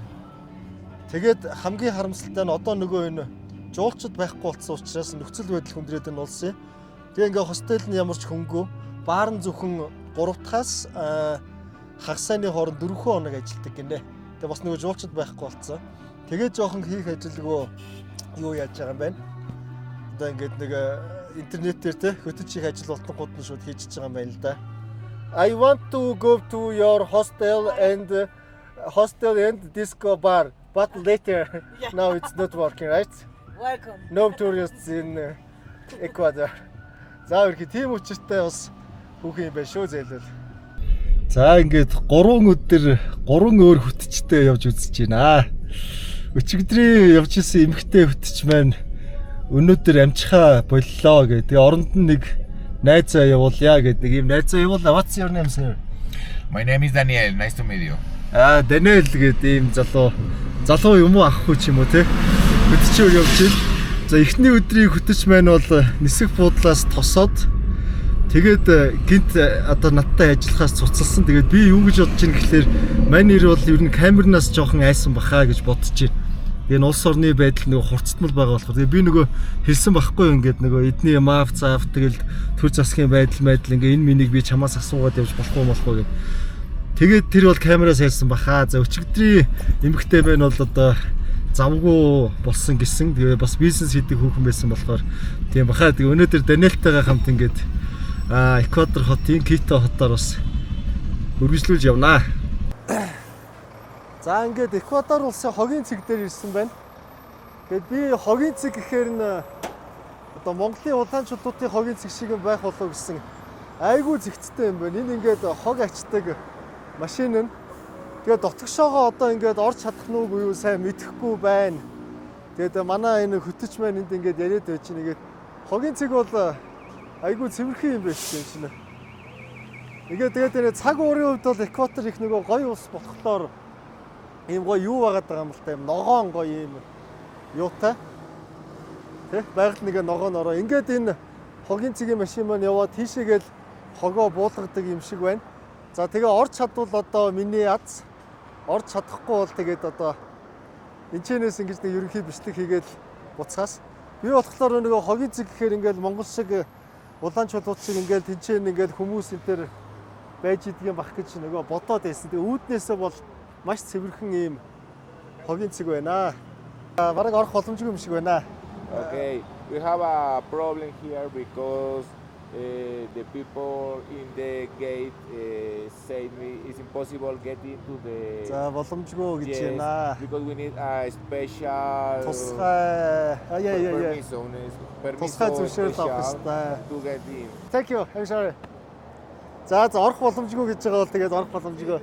Тэгээд хамгийн харамсалтай нь одоо нөгөө энэ жуулчд байхгүй болсон учраас нөхцөл байдал хүндрээд энэ улсын. Тэгээ ингээ хостел нь ямар ч хөнгөө баар нь зөвхөн 3 дахаас хагас сайны хооронд 4 хоног ажилладаг гинэ. Тэгээ бас нөгөө жуулчд байхгүй болсон. Тэгээд жоохон хийх ажилгүй юу яаж байгаа юм байна. Одоо ингээд нэг интернетээр те хөтөж хийх ажил болтгууд нь шууд хийж байгаа юм байна л да. I want to go to your hostel and disco bar, but later now it's not working, right? Welcome. No tourists in Ecuador. За ихэд тийм учиртай бас хүүхэн юм байна шүү зээлэл. За ингээд 3 өдөр 3 өөр хөтчтэй явж үзэж байна. Өчигдрийн явж исэн эмхтэй хөтч маань өнөөдөр амжихаа боллоо гэдэг. Тэгээ оронд нь нэг найзаа явуулъя гэдэг юм найзаа явуулаа. What's your name, sir? My name is Daniel. Nice to meet you. Daniel гэдэг ийм залуу юм уу ахгүй ч юм уу те. Хөтчөөр явж байна. За эхний өдрийн хөтч маань бол нисэх буудлаас тосоод тэгээд гинт одоо надтай ажиллахаас цуцалсан. Тэгээд би юу гэж бодож байна гэхэлэр мань нэр бол ер нь камернаас жоохон айсан бахаа гэж бодож байна. Энэ улс орны байдал нөгөө хурцтмал байгаа болохоор би нөгөө хэлсэн байхгүй юу ингээд нөгөө эдний юм аав цаав тэгэл төр засгийн байдал ингээ энэ минийг би чамаас асуугаад явж болохгүй гэх. Тэгээд тэр бол камераас хайсан бахаа. За өчигдрийн эмэгтэй байна бол одоо завгүй болсон гэсэн. Тэгээ бас бизнес хийдэг хүүхэн байсан болохоор тийм бахаа. Тэгээ өнөөдөр Даниэлтайгаа хамт ингээд Эквадор хотын Кито хотоор бас үргэлжлүүлж явнаа. За ингээд Эквадор улсын хогийн цэг дээр ирсэн байна. Тэгэд би хогийн цэг гэхээр нь одоо Монголын улаанчуудын хогийн цэг шиг байх болов гэсэн айгүй зэгцтэй юм байна. Энэ ингээд хог ачдаг машин нь. Тэгээд дотгошоогоо одоо ингээд орж чадах нь үгүй юу сайн мэдэхгүй байна. Тэгээд манай энэ хөтөч маань энд ингээд яриад байж нэгээд хогийн цэг бол айгүй цэвэрхэн юм байна чинь. Тэгээд энэ цаг уурын хувьд бол Эквадор их нөгөө гоё ус болохоор ийм гоё юу байгаад байгаа юм л та юм ногоон гоё юм юутай. Тэ байгаль нэг ногоон ороо. Ингээд энэ хогийн цэгийн машин маань яваад тийшээгээл хогоо буулгадаг юм шиг байна. За тэгээ орж чадвал одоо миний аз орж чадахгүй бол тэгээд одоо энэчнээс ингэж нэг ерөнхий бичлэг хийгээд буцаас би болохоор нөгөө хогийн цэг гэхээр ингээд Монгол шиг улаанчуудууд шиг ингээд тэнцэн ингээд хүмүүс энэ төр байж идэх юм бах гэж нөгөө бодоод байсан. Тэгээ үүднээсээ бол маш цэвэрхэн ийм хогийн цэг байна. Бараг орох боломжгүй юм шиг байна. Okay, we have a problem here because the people in the gate say me it's impossible getting to the. За боломжгүй гэж байна. Because we need a special permission to get in. Thank you. I'm sorry. За орох боломжгүй гэж байгаа бол тэгээд орох боломжгүй.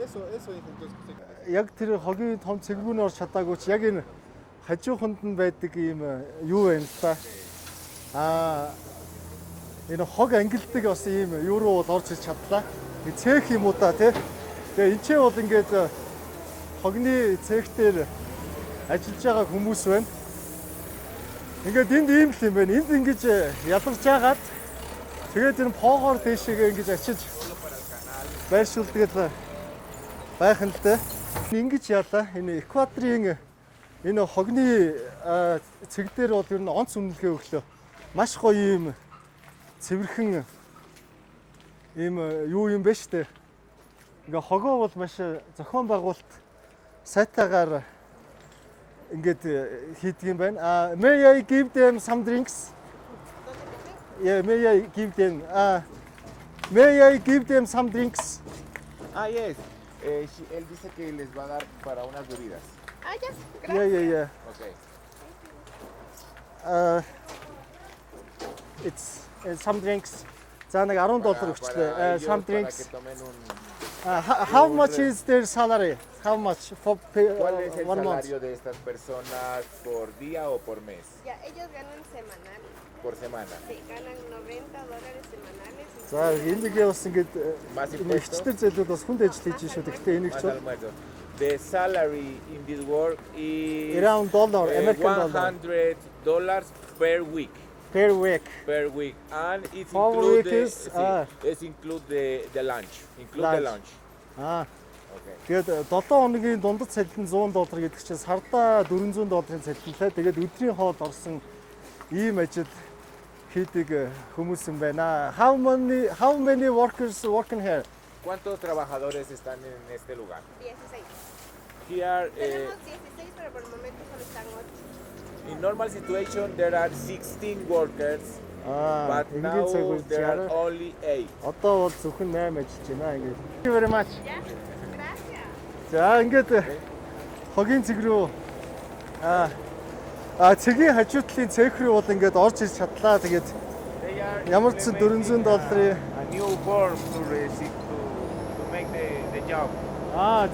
Яг тэр хогийн том цэгүүн орж чадаагүй ч яг энэ хажууханд нь байдаг юм юу вэ та? Энэ хог ангилдаг бас ийм юу руу бол орж иж чадлаа. Цех юм уу та тий. Тэгээ энэ ч бол ингээд хогны цех дээр ажиллаж байгаа хүмүүс байна. Ингээд энд ийм л юм байна. Энд ингэж ялгарч байгаад тэгээд энэ поогоор дэшегээ ингэж очиж байршуулдаг байх нь л дээ. Ингэж яалаа. Энэ Эквадорын энэ хогны цэг дээр бол ер нь онц үнэлгээ өглөө. Маш гоё юм цэвэрхэн ийм юу юм бэ штэ. Ингээ хогоо бол маш зохион байгуулалт сайтаагаар ингээд хийдэг юм байна. May I give them some drinks? Yeah, may I give them some drinks? Yes. Él dice que les va a dar para unas bebidas. Ya, gracias. Yeah. Okay. It's some drinks. За нэг $10 өгчлээ. Some drinks. How much is their salary? How much for ¿Cuál es el 1 month? salario de estas personas por día o por mes? Ya, ellos ganan semanal. Por semana. Sí, ganan $90 semanales. За эндигээ бас ингээд эмэгчдэр зэлүүд бас хүнд ажил хийж шүү. Гэхдээ энийг ч The salary in this work is around dollar, American dollar. $100 per week. Per week. Per week, and it For includes week is, it include the lunch. Include the lunch. Аа. Okay. Тэгээд 7 хоногийн дундад цалин $100 гэдэг чинь сардаа $400 цалинлаа. Тэгээд өдрийн хоол орсон ийм ажил хийдэг хүмүүс юм байна. How many workers working here? ¿Cuántos trabajadores están en este lugar? 16. Here, Tenemos 16, pero por el momento solo están 8. in normal situation, there are 16 workers, but now цагт there are only 8. Одоо бол зөвхөн 8 ажиллаж байна ингээд. Thank you very much. Gracias. За ингээд хогийн цэг рүү цэгийн хажуу талын цех рүү бол ингээд орж ирж чадлаа. Тэгээд ямар ч $400 A new form to make the job.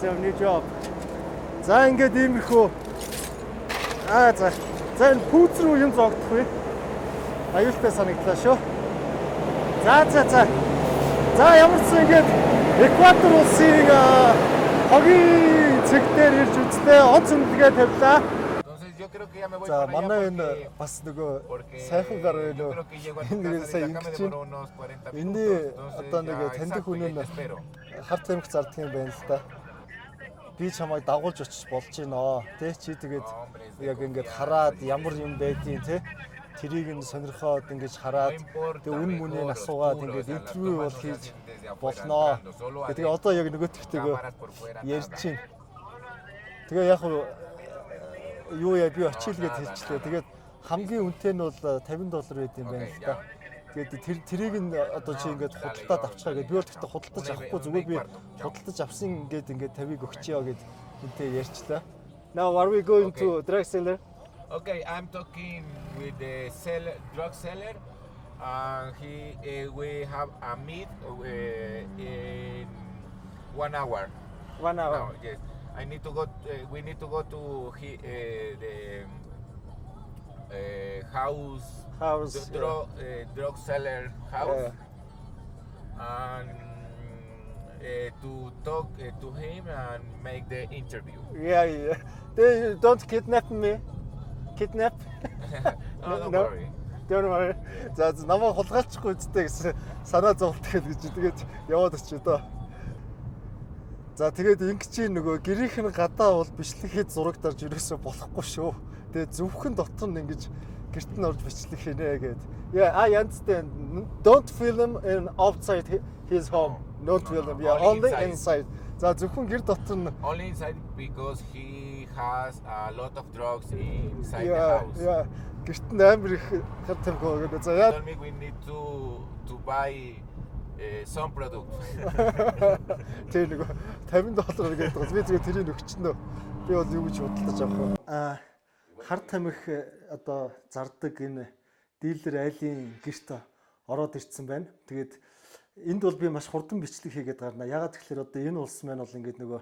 За new job. За ингээд иймэрхүү за энэ пүүц рүү юм зогдох вэ? Аюултай санагдлаа шүү. За ямар ч ингээд Эквадор улсын хогийн цэг дээр ирж үзлээ. Онц үнэлгээ тавилаа. За манай энэ бас нөгөө сайхан гар байна уу? Энэ сая ингэж энэ одоо нэг таньдаг хүн нь хар тамхи зарддаг юм байна л да. Би чамайг дагуулж очиж болж гинөө. Тэ чи тэгээд яг ингэж хараад ямар юм байдгийг тэ тэрийг нь сонирхоод ингэж хараад тэг үн мүнийг асуугаад ингэж интервью бол хийж болноо. Тэгээ одоо яг нөгөөтгтэйгөө ярьж чинь. Тэгээ яг юу яа би очилгээд хэлчихлээ. Тэгээд хамгийн үнэтэй нь бол $50 байд юм байна л да. Тэгээд тэрийг нь одоо чи ингээд худалдаад авчихаа гэдэг. Би бол тэгтээ худалдаж авахгүй зүгээр би худалдаж авсан ингээд 50-ыг өгчихъя гэд үнтэй ярьчлаа. Now are we going to drug seller? Okay, I'm talking with the drug seller. We have a meet in 1 hour. 1 hour. No, yes. I need to go. We need to go to the house. The drug seller house. And to talk to him and make the interview. Yeah. They don't kidnap me. Kidnap? No, don't worry. Don't worry. За намайг хулгайлчихгүй үсттэй гэсэн санаа зовлтгээд гэж тэгээд яваад очив доо. За тэгээд ингэж нөгөө гэрийнх нь гадаа бол бичлэхэд зурагдарж ерөөсөө болохгүй шүү. Тэгээд зөвхөн дотор нь ингэж гэрт нь орж бичлэх хийнэ гэд. Yeah, I understand. Don't film in outside his home. Don't film. Yeah, only inside. За зөвхөн гэр дотор нь only inside because he has a lot of drugs inside the house. Yeah. Гэрт нь амар их хар тамхи гэдэг. За яа. We need to buy some product. Тэр нэг $50 гэдэг бол би зүгээр тэрийг өгчнөө. Би бол юу гэж худалдаж авах вэ? Хар тамхи одоо зардаг энэ дилер айлын гэрт ороод ирсэн байна. Тэгээд энд бол би маш хурдан бичлэг хийгээд гарна. Ягаад гэвэл одоо энэ улс маань бол ингээд нөгөө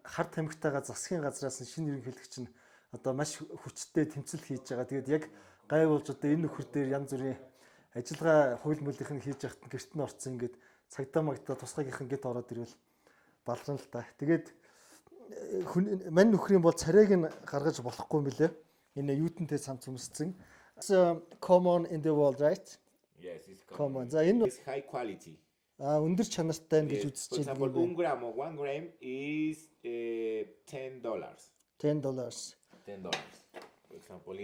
хар тамхитайгаа засгийн газраас шинэ ерөнхийлөгч нь одоо маш хүчтэй тэмцэл хийж байгаа. Тэгээд яг гайвуулж одоо энэ нөхөр дээр янз бүрийн ажиллагаа хууль мөлийнх нь хийж яхад гэрт нь орцсон ингээд цагдаа магдаа тусгаагийнхан гэд ороод ирвэл балран л та. Тэгээд мань нөхрийн бол царайг нь гаргаж болохгүй юм билэ. Энэ юутэнтэй самц өмсцэн. It's common in the world, right? Yes, it's common. За энэ high quality. Өндөр чанартай гэж үзэж байна. For example, 1 gram is $10. $10. For example,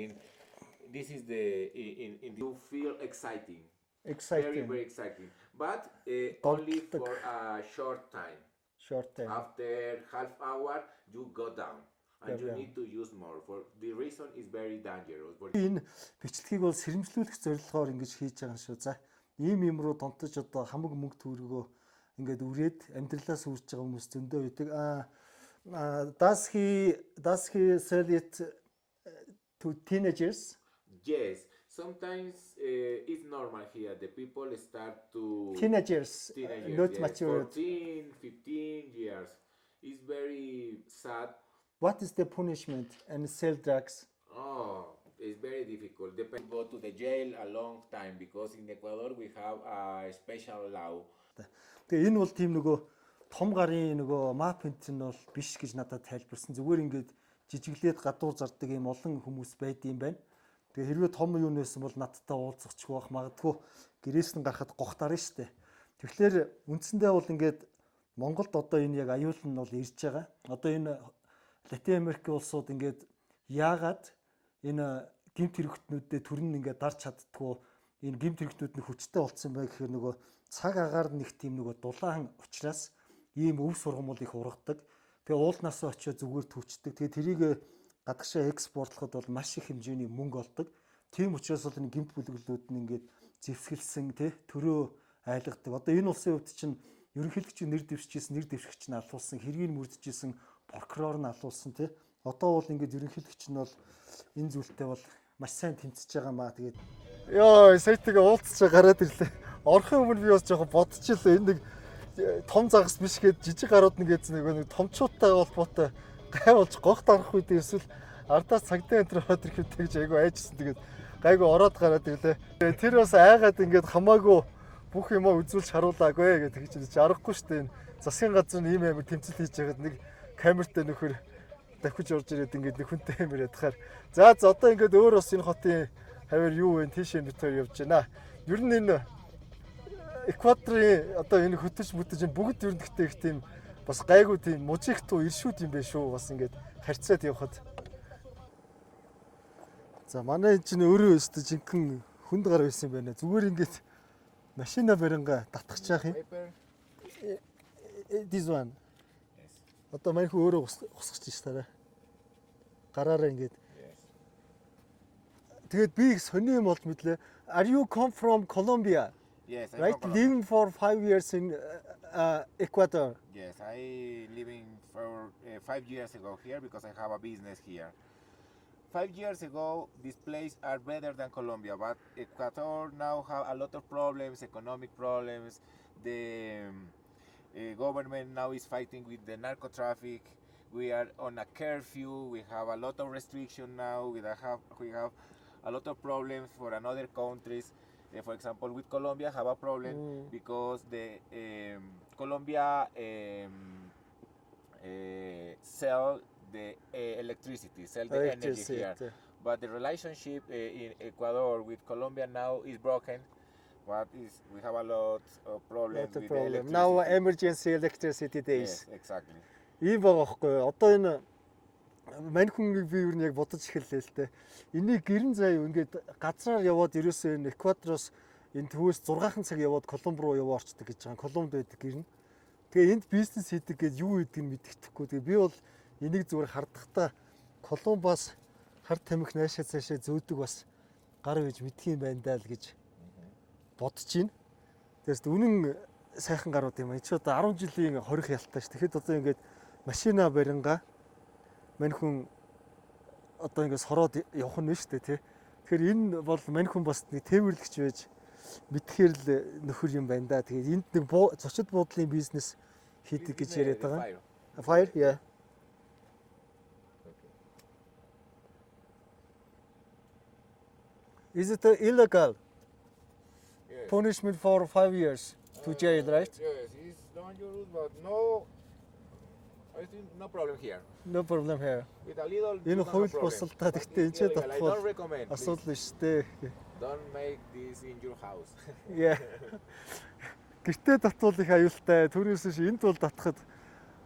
this is you feel exciting. Very, very exciting. But only for a short time. After half hour, you go down. And you need to use more. For the reason is very dangerous. Энэ бичлэгийг бол сэрэмжлүүлэх зорилгоор ингэж хийж байгаа шүү. За ийм юм руу донтож одоо хамаг мөнгө төгрөгөө ингээд үрээд амьдралаас үрж байгаа хүмүүс зөндөө байдаг. Does he sell it to teenagers? Yes. Sometimes it's not normal here. The people start to Teenagers, not yes, mature. 14, 15 years. It's very sad. What is the punishment and sell drugs? Oh, it's very difficult. They go to the jail a long time because in Ecuador we have a special law. Тэгээ энэ бол тийм нөгөө том гарын нөгөө мапент нь бол биш гэж надад тайлбарсан. Зүгээр ингээд жижиглээд гадуур зардаг юм олон хүмүүс байдсан байна. Тэгээ хэрвээ том юу нээсэн бол надтай уулзахчих байх магадгүй гэрээс нь гарахад гохтарна штэ. Тэгэхээр үндсэндээ бол ингээд Монголд одоо энэ яг аюул нь бол ирж байгаа. Одоо энэ Латин Америк улсууд ингээд яагаад энэ гэмт хэрэгтнүүдэд төрн ингээд дарж чаддгүй энэ гэмт хэрэгтнүүд нь хүчтэй болцсон бай гэхээр нөгөө цаг агаар нэг тийм нөгөө дулаан учраас ийм өв сургамул их ургадаг. Тэгээ уулнаас очиод зүгээр түвчдэг. Тэгээ тэрийг гадагшаа экспортлоход бол маш их хэмжээний мөнгө олдог. Тийм учраас бол энэ гэмт бүлэглүүд нь ингээд зэвсгэлсэн тий төрөө айлгадаг. Одоо энэ улсын хувьд чинь ерөнхийлөгчийн нэр дэвшижсэн, нэр дэвшигч нь алуулсан, хэргийг мөрдөжсэн прокурор нь алуулсан тий. Одоо бол ингээд ерөнхийлөгч нь бол энэ зүйлтэй бол маш сайн тэмцэж байгаа маа. Тэгээд ёо сая тэгээ уулзч гараад ирлээ. Орхон өмнө би бас жоохон бодчихлоо. Энэ нэг том загас биш гээд жижиг гарууд нэгээдсэн нэг томчуудтай холбоотой гай болж гогт арах үед эсвэл ардаас цагдаа энэ ороод ирэхэд тэгж айгу айжсэн. Тэгээд гайгүй ороод гараад ирлээ. Тэр бас айгаад ингээд хамаагүй бүх юмаа үзүүлж харуулаагүй гэдэг тэгж аргагүй шүү дээ. Засгийн газар ийм амар тэмцэл хийж байгаад нэг камертай нөхөр давхиж орж ирээд ингээд нэг хүнтэй амар ядахаар. За одоо ингээд өөр бас энэ хотын хавар юу вэ? Тийшээ битээр явж байна. Ер нь энэ Эквадорын одоо энэ хөтөж бүтэж бүгд ер нь гэхдээ их тийм бас гайгүй тийм мужигтуу иршүүд юм бэ шүү. Бас ингээд харьцаад явхад. За манай чинь өөрөө өстө жинхэнэ хүнд гар байсан юм байна. Зүгээр ингээд машина баринга татгах чаах юм. This one. Одоо маань хөө өөрөө гусгаж чинь тараа. Гараараа ингээд. Тэгээд би их сони юм болж мэдлээ. Are you come from Colombia? Yes, right, living for 5 years in Ecuador. Yes, I living for 5 years ago here because I have a business here. 5 years ago, these places are better than Colombia, but Ecuador now have a lot of problems, economic problems. The government now is fighting with the narco traffic. We are on a curfew. We have a lot of restriction now. We have a lot of problems for another countries. For example, with Colombia, have a problem because the Colombia sell the electricity, sell the energy here. But the relationship in Ecuador with Colombia now is broken. We have a lot of problems with the electricity. Now emergency electricity days. Yes, exactly. Ийм байгаа байхгүй. Одоо энэ мань хүн би юу нэг бодож эхэллээ л дээ. Энийг гэрэн заяа ингээд газраар яваад ерөөсөө энэ Эквадороос энэ төвөөс 6 цаг яваад Колумб руу яваа орчдөг гэж байгаа. Колумбд байдаг гэрэн. Тэгээ энд бизнес хийдэг гэж юу гэдгийг мэддэхгүй. Тэгээ би бол энийг зүгээр хардахдаа Колумбаас хар тамхи наашаа цаашаа зөөдөг бас гар үйж мэдх юм байна даа л гэж бодож байна. Тэгээс үнэн сайхан гарууд юм. Энд ч одоо 10 жилийн хорих ялтаа ш. Тэгэхэд одоо ингээд машина баринга мань хүн одоо ингээд сороод явах нь шүү дээ тий. Тэгэхээр энэ бол мань хүн бас нэг тээвэрлэгч байж мэдхээр л нөхөр юм байна да. Тэгээд энд нэг зочид буудлын бизнес хийдэг гэж яриад байгаа. Fire, yeah. Is it illegal? Yes. Punishment for 5 years to jail, right? Yes, it's dangerous, but no. I think no problem here. No problem here. With a little. Энэ хууль бусалтай гэхдээ энэ ч don't recommend. асуудал шүү дээ. Don't make this in your house. Yeah. Гэртээ татвал их аюултай. Төрөөс ш энд бол татхад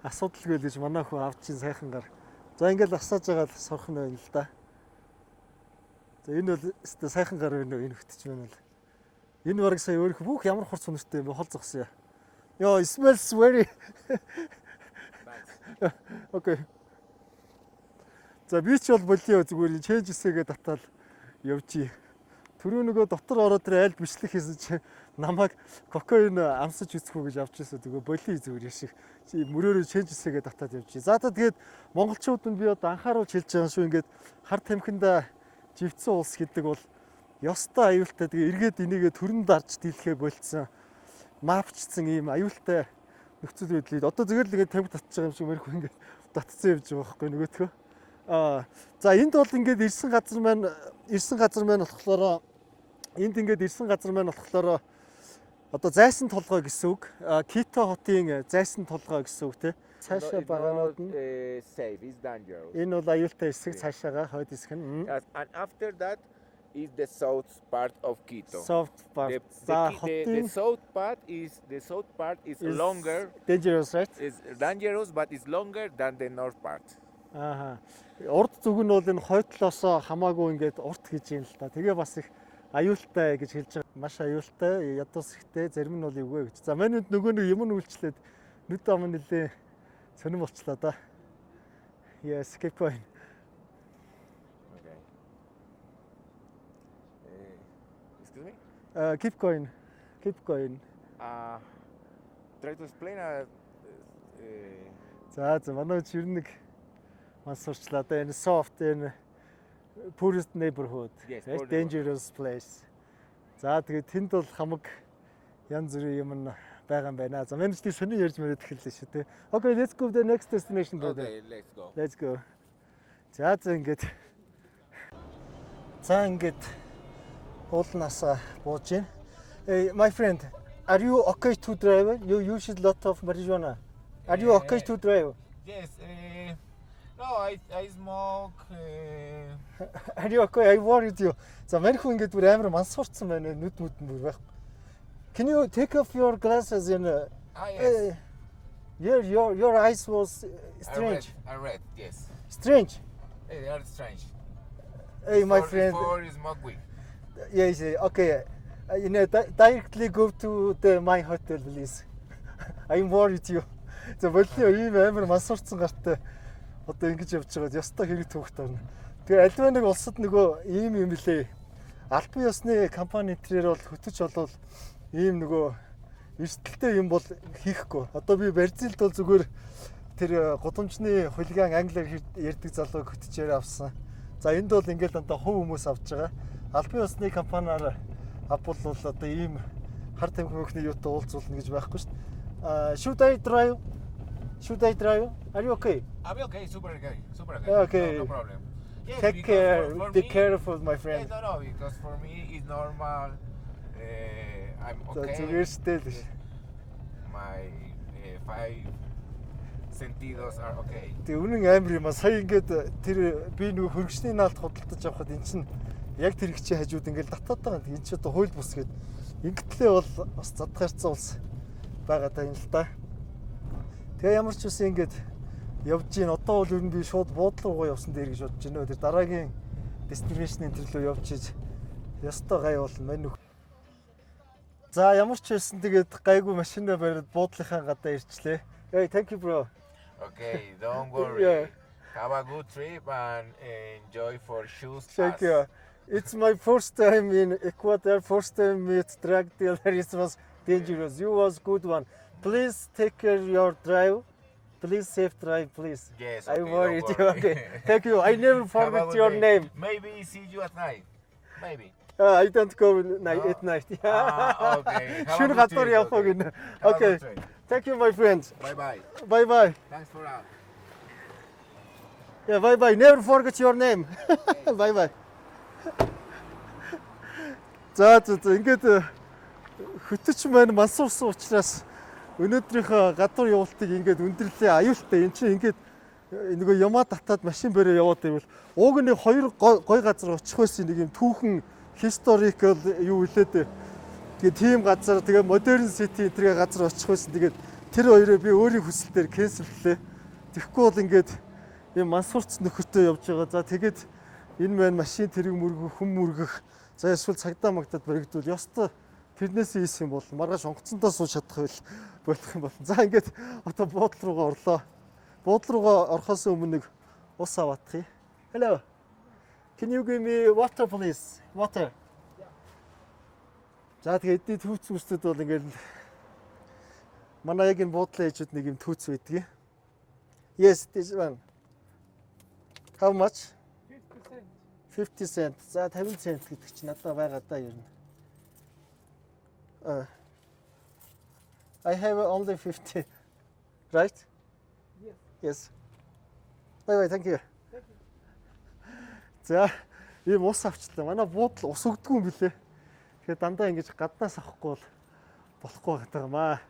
асуудалгүй л гэж манай хүн авчин сайхан гар. За ингээл асааж байгаа л сорхон байна л да. За энэ бол өстө сайхан гар байна уу энэ хөтч байна л. Энэ бараг сая өөрөө бүх ямар хурц үнэртэй юм хол зогсон яа. Yo, it smells very. Okay. За би ч бол болио зүгээр changes-гээ татаал явжий. Түрүү нөгөө дотор ороод тэр айл бичлэх хийсэн чи намайг кокаин амсаж үзэхүү гэж авч ирсэн. Тэгээ болио зүгээр яшиг. Мөрөөрөө changes-гээ татаад явжий. За та тэгээд монголчууд нь би одоо анхааруулж хэлж байгаа шүү ингээд хар тамхинда живцсэн улс гэдэг бол ёстой аюултай тэгээ эргээд энийгээ төрөнд дарж дийлхээ болцсон. Мапчсан ийм аюултай нөхцөл байдлыг одоо зүгээр л ингээд тамхи татчих байгаа юм шиг мэрхүү ингээд татцсан явж байгаа байхгүй нөгөөтгөө. За энд бол ингээд ирсэн газар маань болохоор энд ингээд ирсэн газар маань болохоор одоо зайсан толгой гэсэн үг. Кито хотын зайсан толгой гэсэн үг тий. Цаашаа багаанууд нь safe, is dangerous. Энэ бол аюултай хэсэг цаашаага хойд хэсэг нь. And after that is the south part of Quito. South part. The south part is longer. Dangerous, right? Is dangerous, but is longer than the north part. Урд зүг нь бол энэ хойдлоосоо хамаагүй ингээд урт гэж юм л та. Тэгээ бас их аюултай гэж хэлж байгаа. Маш аюултай, ядуус ихтэй, зарим нь бол эвгүй гэж. За манайд нөгөө нэг юм үйлчлээд нүд ам нэлээ сонирм болчлаа да. Yes, keep going. Okay. Excuse me? Keep going. Keep going. Try to explain За манай ер нэг маш сурчлаа да. Энэ soft энэ poorest neighborhood. Yes, dangerous place. За тэгээд тэнд бол хамаг янз бүрийн юм байгаа юм байна. За менежтэй сони ярьж мөрөд эхэллээ шүү дээ. Okay, let's go to the next destination. Okay, let's go. Let's go. За ингээд уулнасаа бууж гин. Hey, my friend, are you okay to drive? You use a lot of marijuana. Are you okay to drive? Yes. No, I smoke. Are you okay? I worried you. За мань хүн ингээд бүр амар мансуурсан байна. Нүд мүдэн бүр байх. Can you take off your glasses and Yes. your eyes was strange. I read, yes. Strange. They are strange. Hey, my friend. For smoke weed. Yes, okay. Directly go to my hotel, please. I'm worried you. За боллоо ийм амар мансуурсан гартай одоо ингэж явж байгаад ёстой хэрэг түүхт байна. Тэгээ альва нэг улсад нөгөө ийм юм лээ. Албан ёсны компани тэрээр бол хөтөж болвол ийм нөгөө эрсдэлтэй юм бол хийхгүй. Одоо би Бразилд бол зүгээр тэр гудамжны хулиган англиар ярьдаг залууг хөтөжээр авсан. За энд бол ингээл одоо хувь хүмүүс авч байгаа. Албан ёсны компаниар авбал бол одоо ийм хар тамхи юутай уулзуулна гэж байхгүй шүү дээ. Should I drive? Are you okay? I'm okay, super okay. Okay. No problem. Yes, Take care. Be me, careful, my friend. Yes, no, because for me it's normal. I'm okay. Зүгээр стэл. My five sentidos are okay. Тэг үнэн амар юм а. Сая ингээд тэр би нөгөө хөргөчний наалт худалдаж авахад эн чинь яг тэр их чи хажууд ингээд татаад байгаа. Эн чинь одоо хууль бус гээд ингэтлээ бол бас задгаарцсан улс байгаа даа юм л да. Тэгээ ямар ч үсэн ингээд явж гин одоо бол ер нь би шууд буудлын руугаа явсан дээр гэж бодож байна. Тэр дараагийн destination энэ төрлөө явж иж ёстой гай болно мань нөх. За ямар ч байсан тэгээд гайгүй машинаа бариад буудлынхаа гадаа ирчлээ. Hey, thank you bro. Okay, don't worry. Yeah. Have a good trip and enjoy for shoes. Thank you. It's my first time in Ecuador. First time with drug dealer. It was dangerous. You was good one. Please take care of your drive. Please safe drive, please. Yes. I Okay, worry don't you. worry. Okay. Thank you. I never forget your name. Maybe see you at night. Maybe. I don't go at night. Okay. Have a Шүн good гадар trip, явах okay. гэнэ. Have a Okay. good trip. Thank you, my friends. Bye bye. Bye bye. Thanks for that. Yeah, bye bye. Never forget your name. Bye bye. За ингээд хөтөч маань мансуурсан учраас өнөөдрийнхөө гадуур явуултыг ингээд өндөрлөө аюултай. Энд чинь ингээд нөгөө ямаа татаад машин бэрээ яваад байвал ууг нэг хоёр гой газар очих байсан нэг юм түүхэн historical юу хэлээд. Тэгээд тийм газар тэгээ modern city энэ газар очих байсан. Тэгээд тэр хоёроо би өөрийн хүсэлтээр кэнселлээ. Тэгэхгүй бол ингээд юм мансуурц нөхөртөө явж байгаа. За тэгээд энэ маань машин тэрэг мөргөх, хүм мөргөх, за эсвэл цагдаа магдад баригдвал ёстой тэрнээс ийс юм бол маргааш онгоцондоо сууж чадах болох юм бол. За ингээд одоо буудлын руугаа орлоо. Буудлын руугаа орохоос өмнө нэг ус аваадах юм. Hello. Can you give me water please? Water. За тэгээд эдний түүц үстүүд бол ингээд манай яг энэ буудлын ээжүүд нэг юм түүц байдаг. Yes, this one. How much? 50 cents. 50 cent. За 50 cent гэдэг чинь надад байгаа даа ер нь. I have only 50. Right? Yes. Yes. Bye, thank you. За, ийм ус авчлаа. Манай буудлын ус өгдөггүй юм билээ. Тэгэхээр дандаа ингэж гаднаас авахгүй бол болохгүй байгаа юм аа.